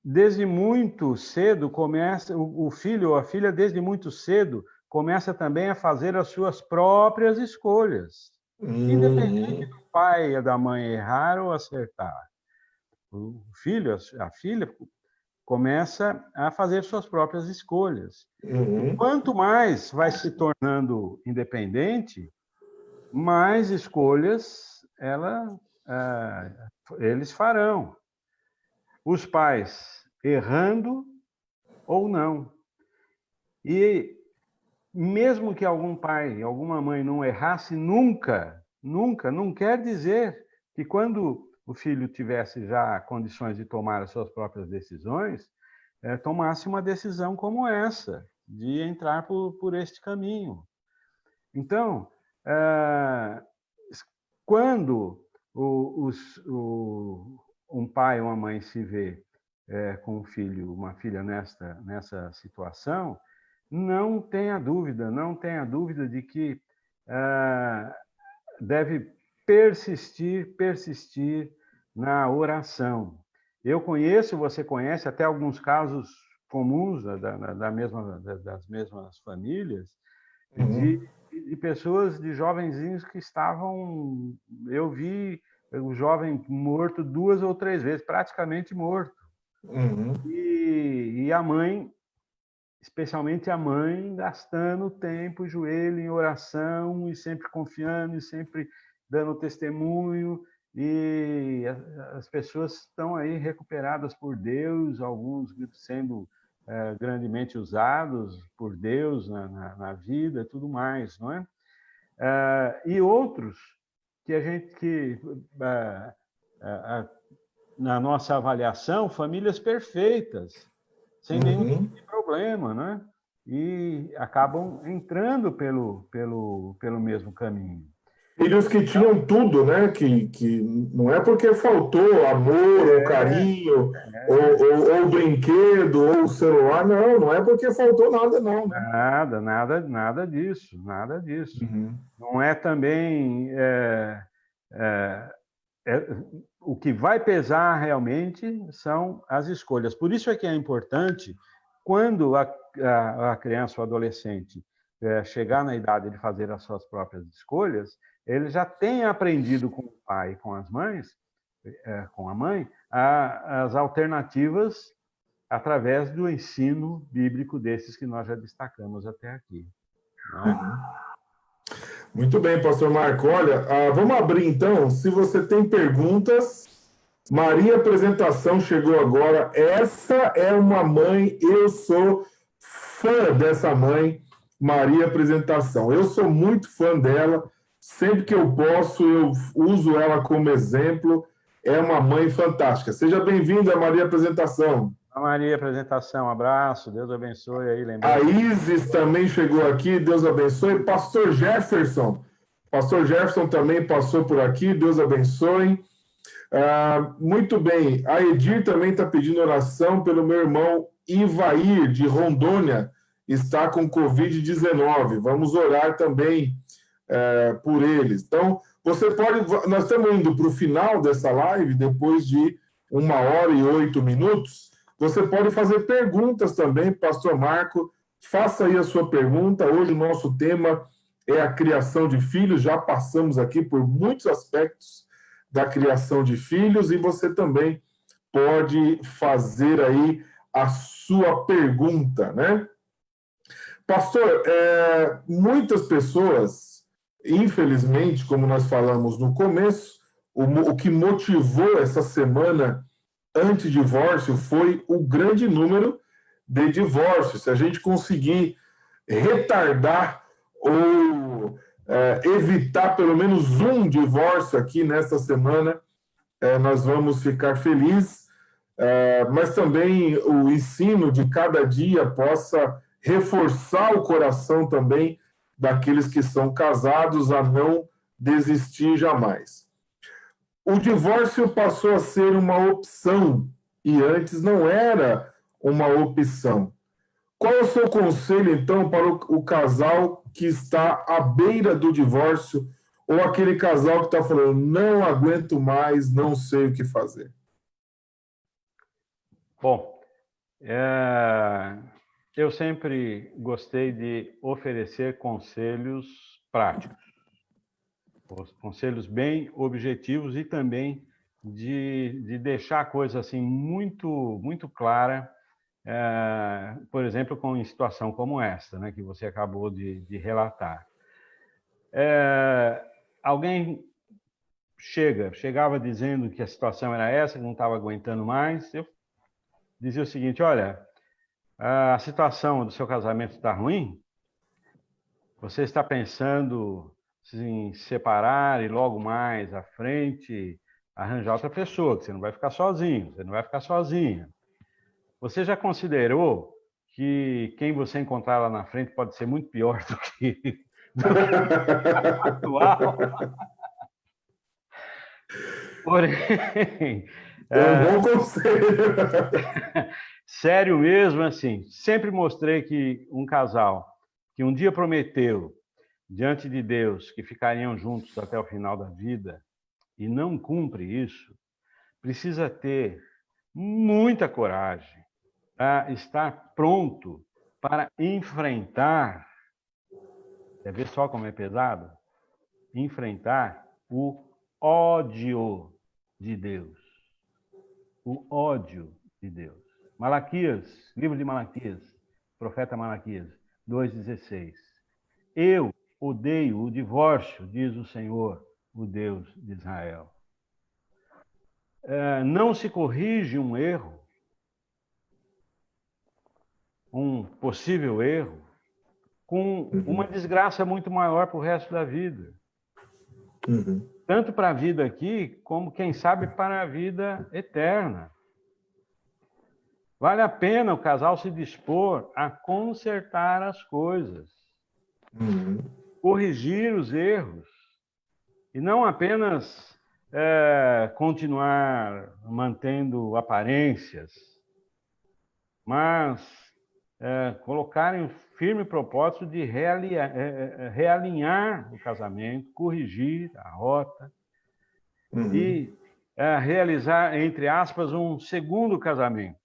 Speaker 2: desde muito cedo começa, o filho ou a filha desde muito cedo começa também a fazer as suas próprias escolhas, independente do pai e da mãe errar ou acertar. O filho, a filha começa a fazer suas próprias escolhas. E quanto mais vai se tornando independente, mais escolhas eles farão. Os pais errando ou não. E mesmo que algum pai, alguma mãe não errasse nunca, não quer dizer que quando o filho tivesse já condições de tomar as suas próprias decisões, tomasse uma decisão como essa, de entrar por este caminho. Então, quando um pai ou uma mãe se vê com um filho, uma filha nessa situação, não tenha dúvida de que deve persistir na oração. Você conhece até alguns casos comuns das mesmas famílias, de pessoas, de jovenzinhos que estavam... Eu vi o jovem morto 2 ou 3 vezes, praticamente morto. E a mãe, especialmente a mãe, gastando tempo, joelho em oração, e sempre confiando, e sempre dando testemunho, e as pessoas estão aí recuperadas por Deus, alguns sendo grandemente usados por Deus na vida e tudo mais, não é? E outros na nossa avaliação, famílias perfeitas, sem nenhum tipo de problema, né? E acabam entrando pelo mesmo caminho.
Speaker 1: Filhos que tinham tudo, né? Que não é porque faltou amor, ou carinho, ou brinquedo, ou celular, não é porque faltou nada, não. Né?
Speaker 2: Nada disso. Não é também... o que vai pesar realmente são as escolhas. Por isso é que é importante, quando a criança ou adolescente chegar na idade de fazer as suas próprias escolhas, ele já tem aprendido com o pai e com as mães, com a mãe, as alternativas através do ensino bíblico desses que nós já destacamos até aqui. Né?
Speaker 1: Muito bem, pastor Marco. Olha, vamos abrir então. Se você tem perguntas, Maria Apresentação chegou agora. Essa é uma mãe, eu sou fã dessa mãe, Maria Apresentação. Eu sou muito fã dela. Sempre que eu posso, eu uso ela como exemplo. É uma mãe fantástica. Seja bem-vinda, Maria Apresentação.
Speaker 2: Maria Apresentação, abraço, Deus abençoe aí.
Speaker 1: A Isis também chegou aqui, Deus abençoe. Pastor Jefferson também passou por aqui, Deus abençoe. Muito bem, a Edir também está pedindo oração pelo meu irmão Ivair, de Rondônia, está com Covid-19. Vamos orar também por eles. Então, você pode... Nós estamos indo para o final dessa live, depois de 1h08. Você pode fazer perguntas também, pastor Marco. Faça aí a sua pergunta. Hoje o nosso tema é a criação de filhos. Já passamos aqui por muitos aspectos da criação de filhos e você também pode fazer aí a sua pergunta, né? Pastor, muitas pessoas, infelizmente, como nós falamos no começo, o que motivou essa semana anti-divórcio foi o grande número de divórcios. Se a gente conseguir retardar ou evitar pelo menos um divórcio aqui nesta semana, nós vamos ficar felizes, mas também o ensino de cada dia possa reforçar o coração também daqueles que são casados a não desistir jamais. O divórcio passou a ser uma opção e antes não era uma opção. Qual é o seu conselho, então, para o casal que está à beira do divórcio ou aquele casal que está falando, não aguento mais, não sei o que fazer?
Speaker 2: Bom, eu sempre gostei de oferecer conselhos práticos, conselhos bem objetivos e também de deixar a coisa assim muito clara, por exemplo, com uma situação como esta, né, que você acabou de relatar. Alguém chegava dizendo que a situação era essa, que não estava aguentando mais, eu dizia o seguinte: olha, a situação do seu casamento está ruim, você está pensando em separar e logo mais à frente arranjar outra pessoa, que você não vai ficar sozinho, você não vai ficar sozinha. Você já considerou que quem você encontrar lá na frente pode ser muito pior do que o atual? Porém,
Speaker 1: É um bom conselho.
Speaker 2: sério mesmo, assim, sempre mostrei que um casal que um dia prometeu diante de Deus que ficariam juntos até o final da vida e não cumpre isso, precisa ter muita coragem para estar pronto para enfrentar, quer ver só como é pesado? Enfrentar o ódio de Deus. O ódio de Deus. Malaquias, livro de Malaquias, profeta Malaquias, 2,16. Eu odeio o divórcio, diz o Senhor, o Deus de Israel. Não se corrige um erro, um possível erro, com uma desgraça muito maior para o resto da vida. Tanto para a vida aqui, como, quem sabe, para a vida eterna. Vale a pena o casal se dispor a consertar as coisas, corrigir os erros, e não apenas continuar mantendo aparências, mas colocarem um firme propósito de realinhar o casamento, corrigir a rota e realizar, entre aspas, um segundo casamento.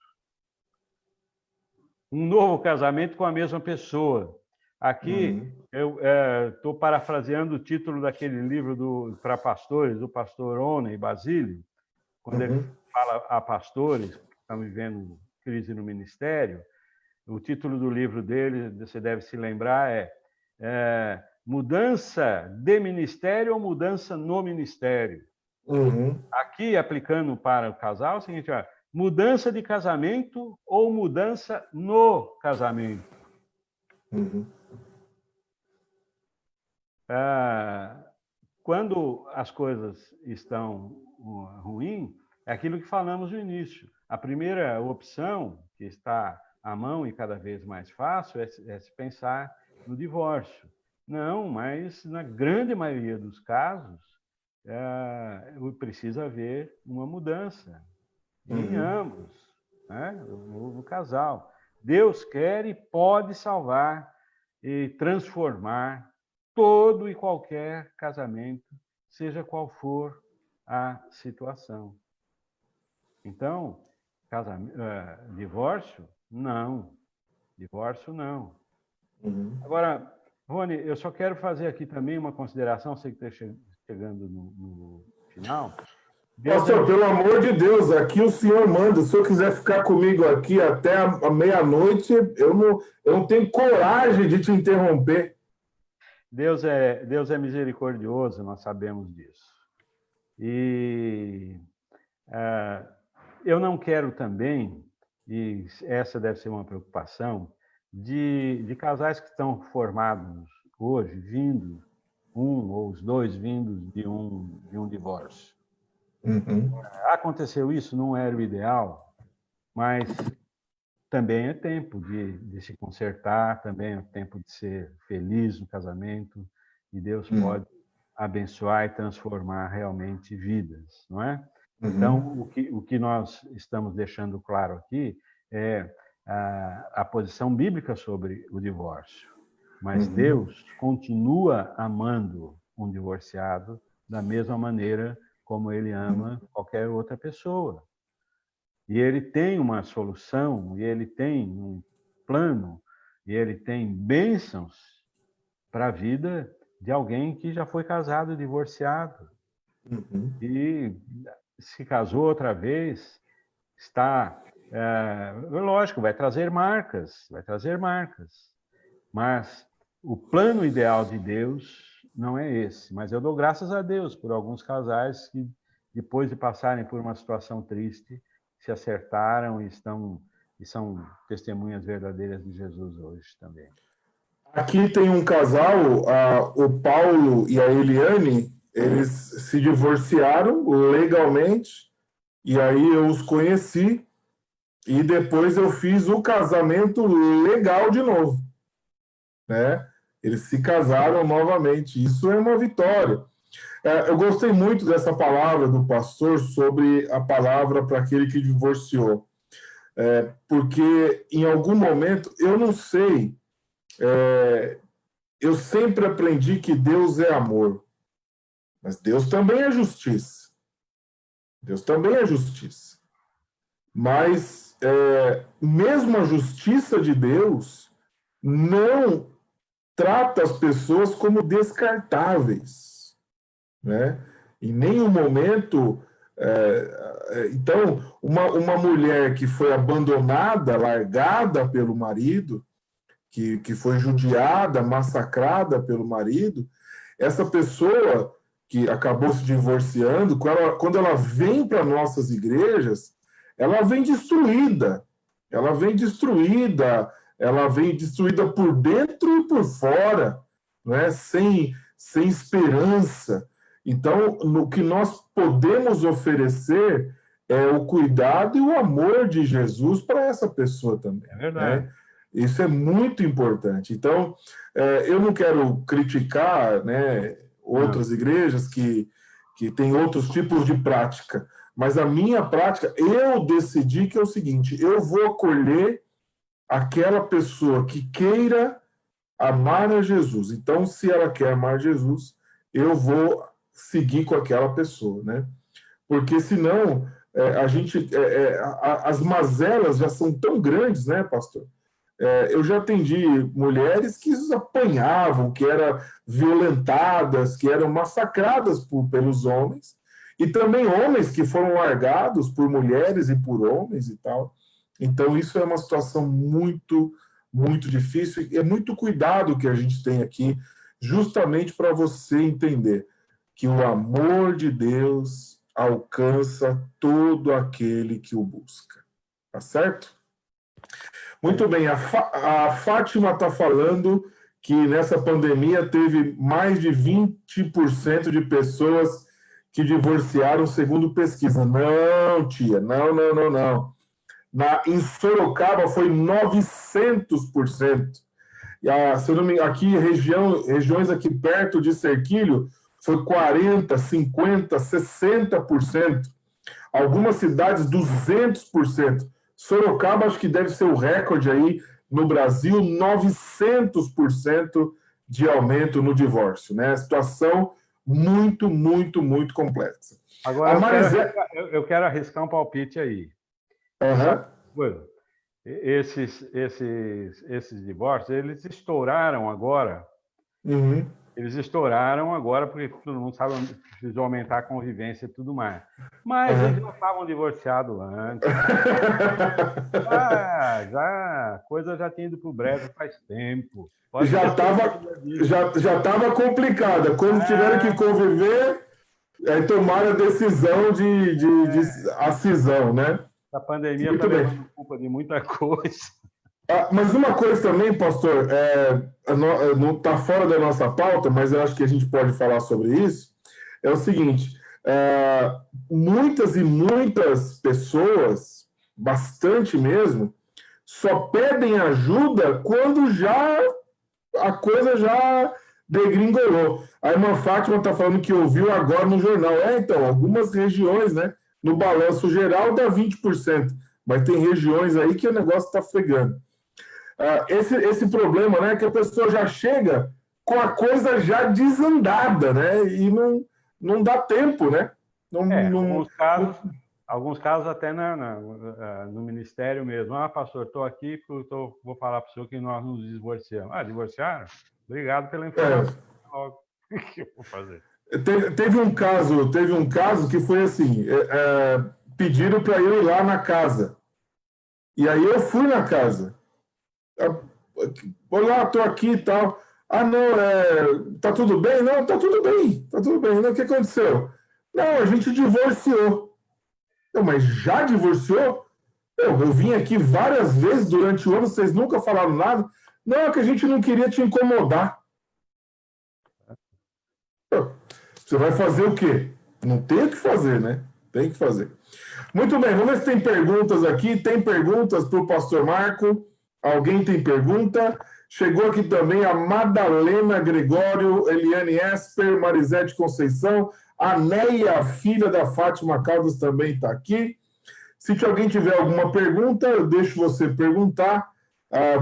Speaker 2: Um novo casamento com a mesma pessoa. Aqui, eu estou parafraseando o título daquele livro para pastores, do pastor Rony Basile, quando ele fala a pastores que estão vivendo crise no ministério. O título do livro dele, você deve se lembrar, é Mudança de Ministério ou Mudança no Ministério? Aqui, aplicando para o casal, é o seguinte: mudança de casamento ou mudança no casamento? Quando as coisas estão ruins, é aquilo que falamos no início. A primeira opção, que está à mão e cada vez mais fácil, é se pensar no divórcio. Não, mas na grande maioria dos casos, precisa haver uma mudança em ambos, né? No casal. Deus quer e pode salvar e transformar todo e qualquer casamento, seja qual for a situação. Então, divórcio? Não. Divórcio, não. Agora, Rony, eu só quero fazer aqui também uma consideração, sei que está chegando no final. Deus é
Speaker 1: Pastor, pelo amor de Deus, aqui o senhor manda. Se eu quiser ficar comigo aqui até a meia-noite, eu não tenho coragem de te interromper.
Speaker 2: Deus é misericordioso, nós sabemos disso. E eu não quero também, e essa deve ser uma preocupação, de casais que estão formados hoje, vindo, um ou os dois vindos de um divórcio.
Speaker 1: Uhum.
Speaker 2: Aconteceu isso, não era o ideal, mas também é tempo de se consertar, também é tempo de ser feliz no casamento, e Deus pode abençoar e transformar realmente vidas, não é? Então, o que nós estamos deixando claro aqui é a posição bíblica sobre o divórcio. Mas Deus continua amando um divorciado da mesma maneira como ele ama qualquer outra pessoa. E ele tem uma solução, e ele tem um plano, e ele tem bênçãos para a vida de alguém que já foi casado e divorciado. E se casou outra vez, está... lógico, vai trazer marcas, mas o plano ideal de Deus não é esse. Mas eu dou graças a Deus por alguns casais que, depois de passarem por uma situação triste, se acertaram e são testemunhas verdadeiras de Jesus hoje também.
Speaker 1: Aqui tem um casal, o Paulo e a Eliane, eles se divorciaram legalmente, e aí eu os conheci, e depois eu fiz o casamento legal de novo, né? Eles se casaram novamente, isso é uma vitória. Eu gostei muito dessa palavra do pastor sobre a palavra para aquele que divorciou, porque em algum momento, eu não sei, eu sempre aprendi que Deus é amor, mas Deus também é justiça. Deus também é justiça. Mas mesmo a justiça de Deus não trata as pessoas como descartáveis, né? Em nenhum momento. Então, uma mulher que foi abandonada, largada pelo marido, que foi judiada, massacrada pelo marido, essa pessoa que acabou se divorciando, quando ela vem para nossas igrejas, ela vem destruída. Ela vem destruída, ela vem destruída por dentro e por fora, né? sem esperança. Então, o que nós podemos oferecer é o cuidado e o amor de Jesus para essa pessoa também.
Speaker 2: É verdade.
Speaker 1: Né? Isso é muito importante. Então, eu não quero criticar, né, outras igrejas que têm outros tipos de prática, mas a minha prática, eu decidi que é o seguinte: eu vou acolher aquela pessoa que queira amar a Jesus. Então, se ela quer amar Jesus, eu vou seguir com aquela pessoa, né? Porque senão a gente, as mazelas já são tão grandes, né, pastor? Eu já atendi mulheres que apanhavam, que eram violentadas, que eram massacradas pelos homens, e também homens que foram largados por mulheres e por homens e tal. Então, isso é uma situação muito, muito difícil, e é muito cuidado que a gente tem aqui, justamente para você entender que o amor de Deus alcança todo aquele que o busca. Tá certo? Muito bem, a Fátima está falando que nessa pandemia teve mais de 20% de pessoas que divorciaram, segundo pesquisa. Não, tia, não. Em Sorocaba foi 900%. Se eu não me, aqui, regiões aqui perto de Serquilho, foi 40%, 50%, 60%. Algumas cidades, 200%. Sorocaba, acho que deve ser o recorde aí no Brasil, 900% de aumento no divórcio, né? Situação muito, muito, muito complexa.
Speaker 2: Agora, eu quero arriscar um palpite aí. Esses divórcios, eles estouraram agora Eles estouraram agora porque todo mundo sabe que precisou aumentar a convivência e tudo mais. Mas eles já estavam divorciados antes. A coisa já tinha ido para o brejo faz tempo. Pode
Speaker 1: Já
Speaker 2: ter
Speaker 1: estava
Speaker 2: certeza disso.
Speaker 1: já tava complicada. Quando tiveram que conviver, aí tomaram a decisão de a cisão, né?
Speaker 2: A pandemia está
Speaker 1: Muito bem.
Speaker 2: levando culpa de muita coisa.
Speaker 1: Mas uma coisa também, pastor, não está fora da nossa pauta, mas eu acho que a gente pode falar sobre isso, é o seguinte, muitas e muitas pessoas, bastante mesmo, só pedem ajuda quando já a coisa já degringolou. A irmã Fátima está falando que ouviu agora no jornal. Então, algumas regiões, né? No balanço geral dá 20%, mas tem regiões aí que o negócio está fregando. Esse problema, né? Que a pessoa já chega com a coisa já desandada, né? E não dá tempo, né?
Speaker 2: Alguns casos até no ministério mesmo. Pastor, estou aqui porque vou falar para o senhor que nós nos divorciamos. Divorciaram? Obrigado pela informação. O que eu vou fazer?
Speaker 1: Teve um caso que foi assim, pediram para eu ir lá na casa. E aí eu fui na casa. Olá, estou aqui e tal. Não, tá tudo bem? Não, tá tudo bem. Tá tudo bem. Não, o que aconteceu? Não, a gente divorciou. Mas já divorciou? Eu vim aqui várias vezes durante o ano, vocês nunca falaram nada. Não, é que a gente não queria te incomodar. Você vai fazer o quê? Não tem o que fazer, né? Tem que fazer. Muito bem, vamos ver se tem perguntas aqui. Tem perguntas para o pastor Marco? Alguém tem pergunta? Chegou aqui também a Madalena Gregório, Eliane Esper, Marisete Conceição, a Neia, filha da Fátima Caldas, também está aqui. Se alguém tiver alguma pergunta, eu deixo você perguntar.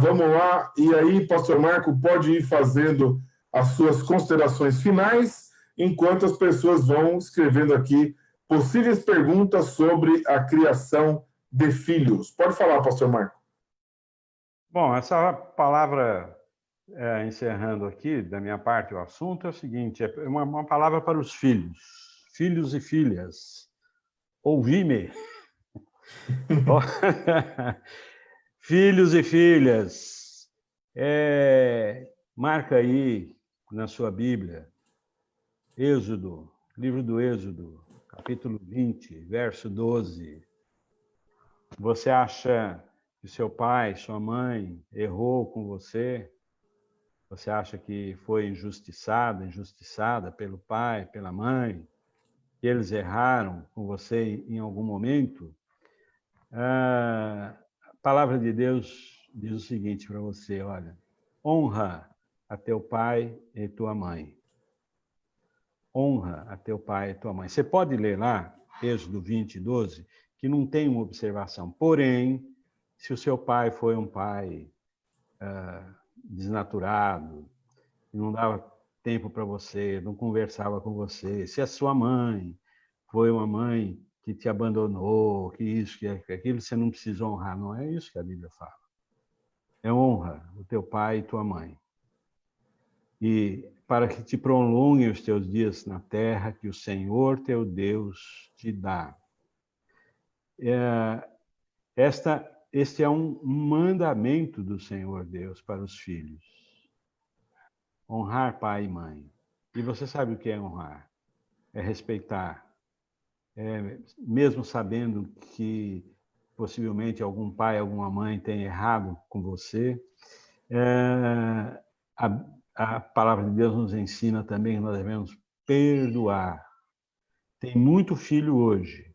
Speaker 1: Vamos lá. E aí, pastor Marco, pode ir fazendo as suas considerações finais, enquanto as pessoas vão escrevendo aqui possíveis perguntas sobre a criação de filhos. Pode falar, pastor Marco.
Speaker 2: Bom, essa palavra, encerrando aqui, da minha parte, o assunto é o seguinte, é uma palavra para os filhos, filhos e filhas. Ouvi-me. Filhos e filhas, marca aí na sua Bíblia, Êxodo, livro do Êxodo, capítulo 20, verso 12. Você acha que seu pai, sua mãe errou com você? Você acha que foi injustiçada pelo pai, pela mãe? Que eles erraram com você em algum momento? A palavra de Deus diz o seguinte para você, olha, honra a teu pai e tua mãe. Honra a teu pai e tua mãe. Você pode ler lá, Êxodo 20, 12, que não tem uma observação. Porém, se o seu pai foi um pai desnaturado, não dava tempo para você, não conversava com você, se a sua mãe foi uma mãe que te abandonou, que isso, que aquilo, você não precisa honrar. Não é isso que a Bíblia fala. É honra o teu pai e tua mãe. E para que te prolonguem os teus dias na terra que o Senhor teu Deus te dá. Este é um mandamento do Senhor Deus para os filhos. Honrar pai e mãe. E você sabe o que é honrar? É respeitar. Mesmo sabendo que possivelmente algum pai, alguma mãe tenha errado com você, a palavra de Deus nos ensina também que nós devemos perdoar. Tem muito filho hoje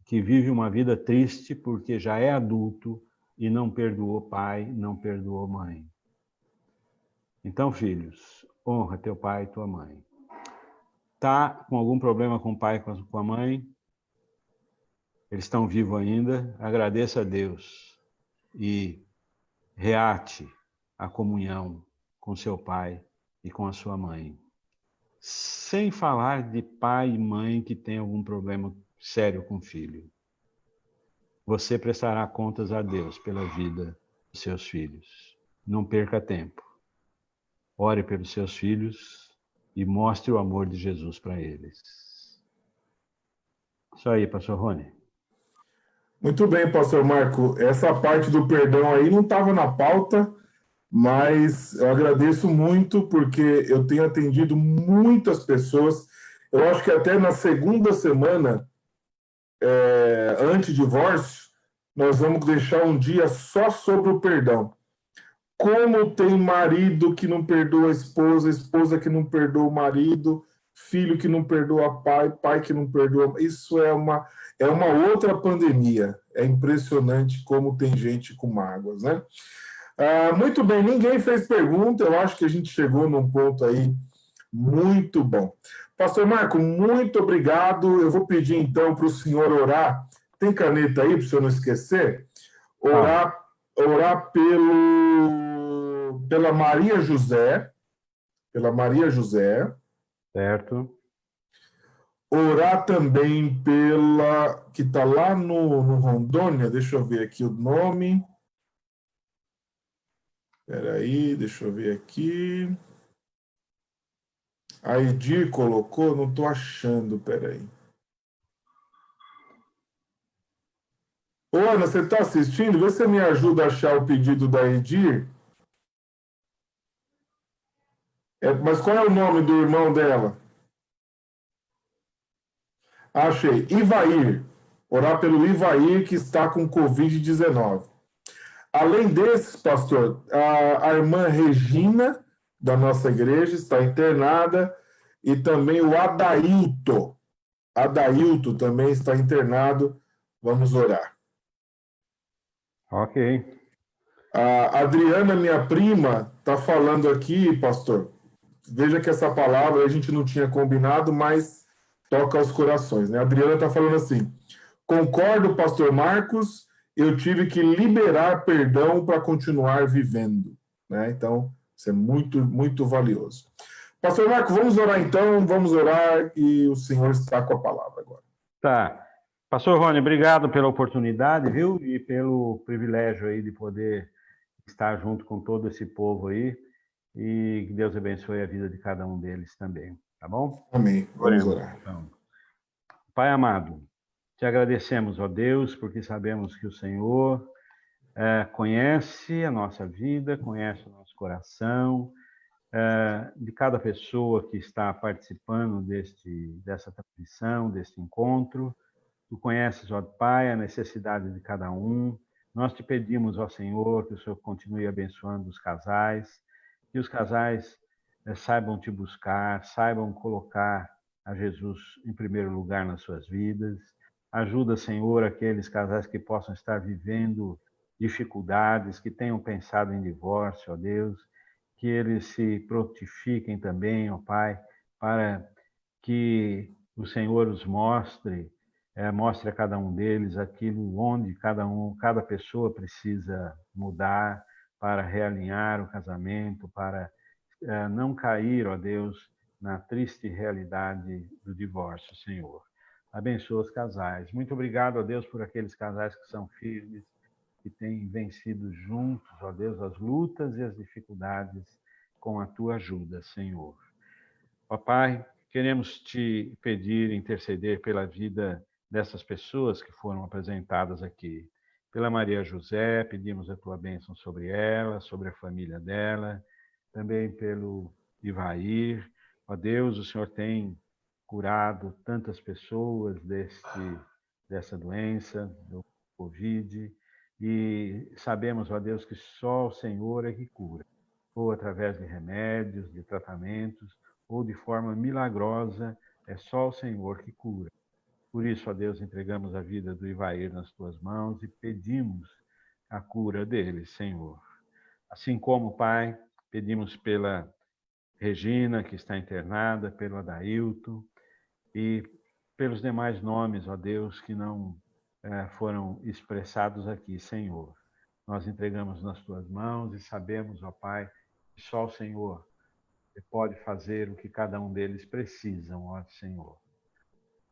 Speaker 2: que vive uma vida triste porque já é adulto e não perdoou pai, não perdoou mãe. Então, filhos, honra teu pai e tua mãe. Tá com algum problema com o pai, com a mãe? Eles estão vivos ainda? Agradeça a Deus e reate a comunhão com seu pai e com a sua mãe. Sem falar de pai e mãe que tem algum problema sério com o filho. Você prestará contas a Deus pela vida dos seus filhos. Não perca tempo. Ore pelos seus filhos e mostre o amor de Jesus para eles. Isso aí, pastor Rony.
Speaker 1: Muito bem, pastor Marco. Essa parte do perdão aí não estava na pauta, mas eu agradeço muito porque eu tenho atendido muitas pessoas. Eu acho que até na segunda semana, anti-divórcio, nós vamos deixar um dia só sobre o perdão. Como tem marido que não perdoa a esposa, esposa que não perdoa o marido, filho que não perdoa pai, pai que não perdoa. Isso é uma outra pandemia. É impressionante como tem gente com mágoas, né? Muito bem, ninguém fez pergunta, eu acho que a gente chegou num ponto aí muito bom. Pastor Marco, muito obrigado. Eu vou pedir então para o senhor orar. Tem caneta aí para o senhor não esquecer? Orar, orar pela Maria José,
Speaker 2: Certo.
Speaker 1: orar também pela que está lá no Rondônia, deixa eu ver aqui o nome. Espera aí, deixa eu ver aqui. A Edir colocou, não estou achando, espera aí. Ô, Ana, você está assistindo? Vê se você me ajuda a achar o pedido da Edir. Mas qual é o nome do irmão dela? Achei. Ivair. Orar pelo Ivair, que está com Covid-19. Além desses, pastor, a irmã Regina, da nossa igreja, está internada, e também o Adailto. Adailto também está internado. Vamos orar.
Speaker 2: Ok.
Speaker 1: A Adriana, minha prima, está falando aqui, pastor. Veja que essa palavra a gente não tinha combinado, mas toca aos corações, né? A Adriana está falando assim: concordo, pastor Marcos, eu tive que liberar perdão para continuar vivendo, né? Então, isso é muito, muito valioso. Pastor Marcos, vamos orar então, vamos orar e o Senhor está com a palavra agora.
Speaker 2: Tá. Pastor Rony, obrigado pela oportunidade, viu? E pelo privilégio aí de poder estar junto com todo esse povo aí. E que Deus abençoe a vida de cada um deles também, tá bom?
Speaker 1: Amém. Vamos
Speaker 2: Oremos,
Speaker 1: orar.
Speaker 2: então. Pai amado, te agradecemos, ó Deus, porque sabemos que o Senhor conhece a nossa vida, conhece o nosso coração, de cada pessoa que está participando dessa transmissão, deste encontro. Tu conheces, ó Pai, a necessidade de cada um. Nós te pedimos, ó Senhor, que o Senhor continue abençoando os casais, que os casais saibam te buscar, saibam colocar a Jesus em primeiro lugar nas suas vidas. Ajuda, Senhor, aqueles casais que possam estar vivendo dificuldades, que tenham pensado em divórcio, ó Deus, que eles se prontifiquem também, ó Pai, para que o Senhor os mostre a cada um deles aquilo onde cada pessoa precisa mudar para realinhar o casamento, para não cair, ó Deus, na triste realidade do divórcio, Senhor. Abençoa os casais. Muito obrigado, ó Deus, por aqueles casais que são firmes, que têm vencido juntos, ó Deus, as lutas e as dificuldades com a tua ajuda, Senhor. Ó Pai, queremos te pedir, interceder pela vida dessas pessoas que foram apresentadas aqui. Pela Maria José, pedimos a tua bênção sobre ela, sobre a família dela, também pelo Ivair. Ó Deus, o Senhor tem curado tantas pessoas dessa doença, do Covid, e sabemos, ó Deus, que só o Senhor é que cura, ou através de remédios, de tratamentos, ou de forma milagrosa, é só o Senhor que cura. Por isso, ó Deus, entregamos a vida do Ivair nas tuas mãos e pedimos a cura dele, Senhor. Assim como, Pai, pedimos pela Regina, que está internada, pelo Adailto e pelos demais nomes, ó Deus, que não foram expressados aqui, Senhor. Nós entregamos nas tuas mãos e sabemos, ó Pai, que só o Senhor pode fazer o que cada um deles precisam, ó Senhor.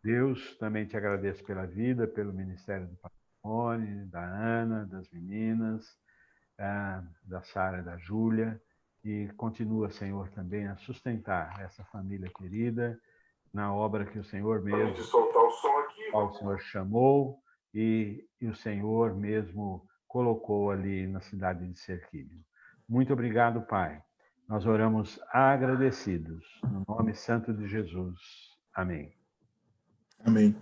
Speaker 2: Deus, também te agradeço pela vida, pelo ministério do Patrimônio, da Ana, das meninas, da Sara e da Júlia, e continua, Senhor, também a sustentar essa família querida na obra que o Senhor mesmo, o Senhor chamou e o Senhor mesmo colocou ali na cidade de Serquilho. Muito obrigado, Pai. Nós oramos agradecidos, no nome santo de Jesus. Amém.
Speaker 1: Amém.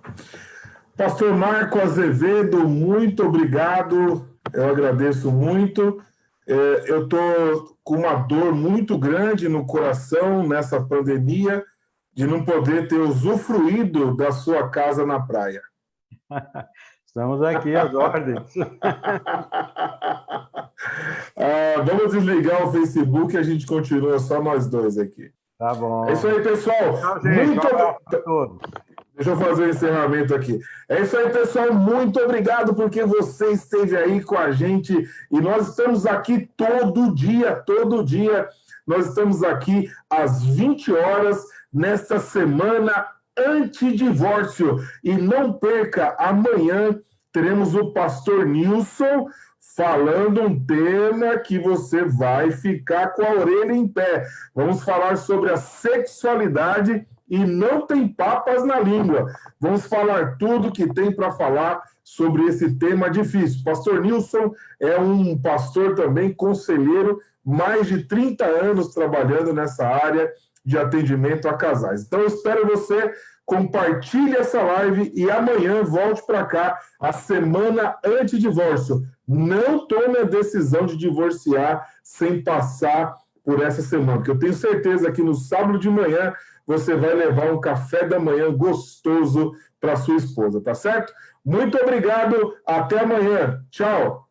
Speaker 1: Pastor Marco Azevedo, muito obrigado. Eu agradeço muito. Eu estou com uma dor muito grande no coração nessa pandemia de não poder ter usufruído da sua casa na praia.
Speaker 2: Estamos aqui às ordens.
Speaker 1: Vamos desligar o Facebook e a gente continua só nós dois aqui.
Speaker 2: Tá bom.
Speaker 1: É isso aí, pessoal.
Speaker 2: Tchau, gente.
Speaker 1: Muito
Speaker 2: obrigado a todos.
Speaker 1: Deixa eu fazer o encerramento aqui. É isso aí, pessoal. Muito obrigado porque você esteve aí com a gente. E nós estamos aqui todo dia. Nós estamos aqui às 20 horas, nesta semana antidivórcio. E não perca, amanhã teremos o pastor Nilson falando um tema que você vai ficar com a orelha em pé. Vamos falar sobre a sexualidade e não tem papas na língua. Vamos falar tudo que tem para falar sobre esse tema difícil. Pastor Nilson é um pastor também, conselheiro, mais de 30 anos trabalhando nessa área de atendimento a casais. Então, eu espero você, compartilhe essa live e amanhã volte para cá, a semana antidivórcio. Não tome a decisão de divorciar sem passar por essa semana, porque eu tenho certeza que no sábado de manhã você vai levar um café da manhã gostoso para sua esposa, tá certo? Muito obrigado, até amanhã. Tchau.